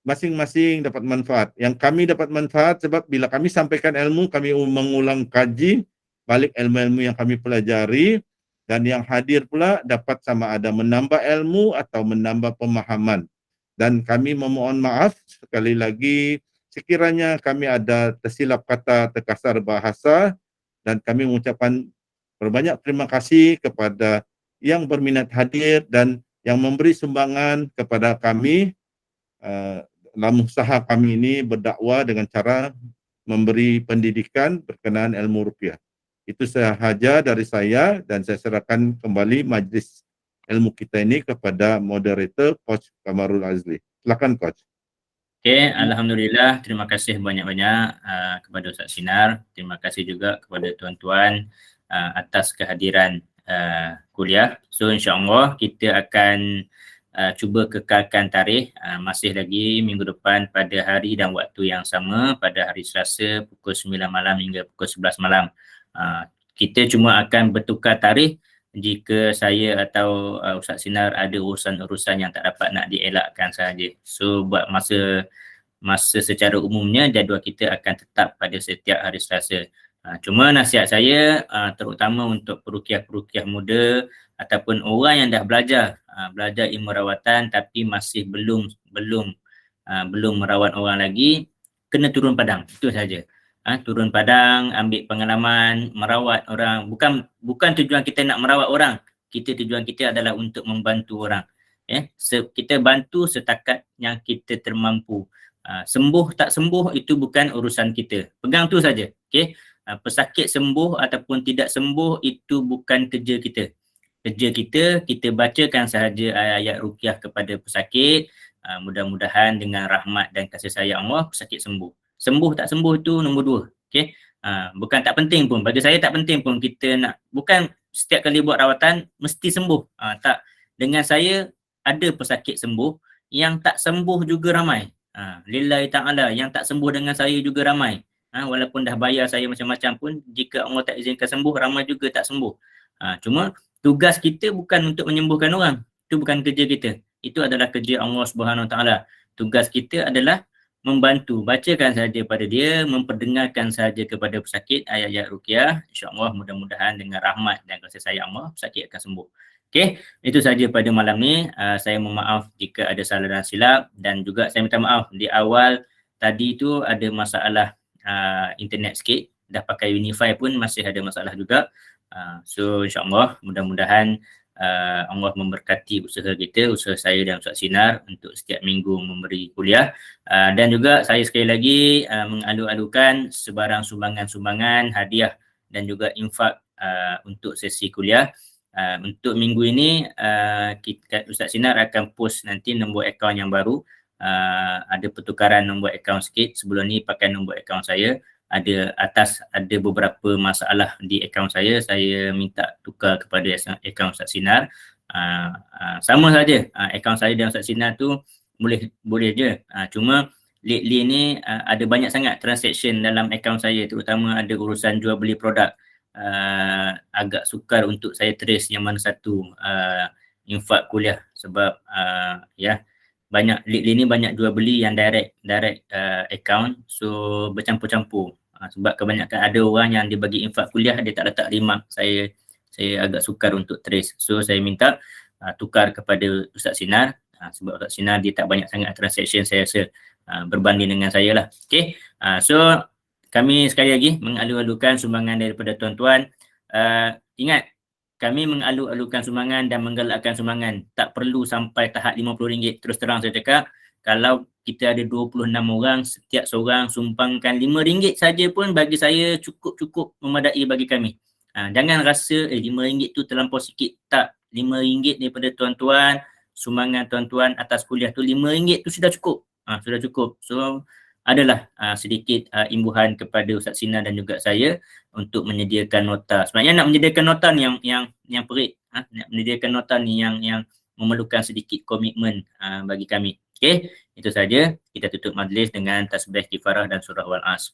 masing-masing dapat manfaat. Yang kami dapat manfaat sebab bila kami sampaikan ilmu, kami mengulang kaji balik ilmu-ilmu yang kami pelajari, dan yang hadir pula dapat sama ada menambah ilmu atau menambah pemahaman. Dan kami memohon maaf sekali lagi sekiranya kami ada tersilap kata, terkasar bahasa, dan kami mengucapkan berbanyak terima kasih kepada yang berminat hadir dan yang memberi sumbangan kepada kami dalam usaha kami ini berdakwah dengan cara memberi pendidikan berkenaan ilmu ruqyah. Itu sahaja dari saya, dan saya serahkan kembali majlis ilmu kita ini kepada moderator Coach Kamarul Azli. Silakan Coach. Okey, alhamdulillah, terima kasih banyak-banyak kepada Ustaz Sinar. Terima kasih juga kepada tuan-tuan atas kehadiran kuliah. So insya-Allah kita akan cuba kekalkan tarikh masih lagi minggu depan pada hari dan waktu yang sama, pada hari Selasa pukul 9 malam hingga pukul 11 malam. Kita cuma akan bertukar tarikh jika saya atau Ustaz Sinar ada urusan-urusan yang tak dapat nak dielakkan sahaja. So buat masa secara umumnya jadual kita akan tetap pada setiap hari Selasa. Cuma nasihat saya terutama untuk peruqyah-peruqyah muda ataupun orang yang dah belajar ilmu rawatan tapi masih belum merawat orang lagi, kena turun padang. Itu saja. Turun padang, ambil pengalaman, merawat orang. Bukan tujuan kita nak merawat orang. Tujuan kita adalah untuk membantu orang. Kita bantu setakat yang kita termampu. Sembuh tak sembuh itu bukan urusan kita. Pegang tu saja. Okey. Pesakit sembuh ataupun tidak sembuh itu bukan kerja kita. Kerja kita bacakan sahaja ayat-ayat ruqyah kepada pesakit. Mudah-mudahan dengan rahmat dan kasih sayang Allah pesakit sembuh. Sembuh tak sembuh itu nombor 2. Okey. Bukan tak penting pun. Bagi saya tak penting pun kita nak, bukan setiap kali buat rawatan mesti sembuh. Tak. Dengan saya ada pesakit sembuh, yang tak sembuh juga ramai. Lillahi ta'ala, yang tak sembuh dengan saya juga ramai. Walaupun dah bayar saya macam-macam pun, jika Allah tak izinkan sembuh, ramai juga tak sembuh. Cuma tugas kita bukan untuk menyembuhkan orang. Itu bukan kerja kita. Itu adalah kerja Allah Subhanahu Wa Taala. Tugas kita adalah membantu, bacakan saja pada dia, memperdengarkan saja kepada pesakit ayat-ayat ruqyah. InsyaAllah mudah-mudahan dengan rahmat dan kasih sayang Allah, pesakit akan sembuh. Okey, itu saja pada malam ni. Saya mohon maaf jika ada salah dan silap, dan juga saya minta maaf di awal tadi tu ada masalah internet sikit. Dah pakai Unify pun masih ada masalah juga. So insyaAllah mudah-mudahan Allah memberkati usaha kita, usaha saya dan Ustaz Sinar untuk setiap minggu memberi kuliah. Dan juga saya sekali lagi mengalu-alukan sebarang sumbangan-sumbangan, hadiah dan juga infak untuk sesi kuliah. Untuk minggu ini Ustaz Sinar akan post nanti nombor akaun yang baru. Ada pertukaran nombor akaun sikit. Sebelum ni pakai nombor akaun saya. Ada beberapa masalah di akaun saya minta tukar kepada akaun Ustaz Sinar. Sama saja akaun saya dan Ustaz Sinar tu boleh je. Cuma lately ni ada banyak sangat transaction dalam akaun saya, terutama ada urusan jual beli produk. Agak sukar untuk saya trace yang mana satu infak kuliah, sebab banyak lately ni banyak jual beli yang direct account, so bercampur-campur. Sebab kebanyakan ada orang yang dia bagi infak kuliah dia tak letak remark. Saya agak sukar untuk trace. So saya minta tukar kepada Ustaz Sinar, sebab Ustaz Sinar dia tak banyak sangat transaction, saya rasa berbanding dengan saya lah. Okay. So kami sekali lagi mengalu-alukan sumbangan daripada tuan-tuan. Ingat, kami mengalu-alukan sumbangan dan menggalakkan sumbangan. Tak perlu sampai tahap RM50. Terus terang saya cakap, kalau kita ada 26 orang, setiap seorang sumbangkan RM5 saja pun bagi saya cukup memadai bagi kami. Jangan rasa RM5 tu terlampau sikit. Tak, RM5 daripada tuan-tuan, sumbangan tuan-tuan atas kuliah tu, RM5 tu sudah cukup. Sudah cukup. So adalah sedikit imbuhan kepada Ustaz Sinar dan juga saya untuk menyediakan nota. Sebenarnya nak menyediakan nota ni yang perit. Nak menyediakan nota ni yang memerlukan sedikit komitmen bagi kami. Okey, itu saja. Kita tutup majlis dengan tasbih kifarah dan surah Wal As.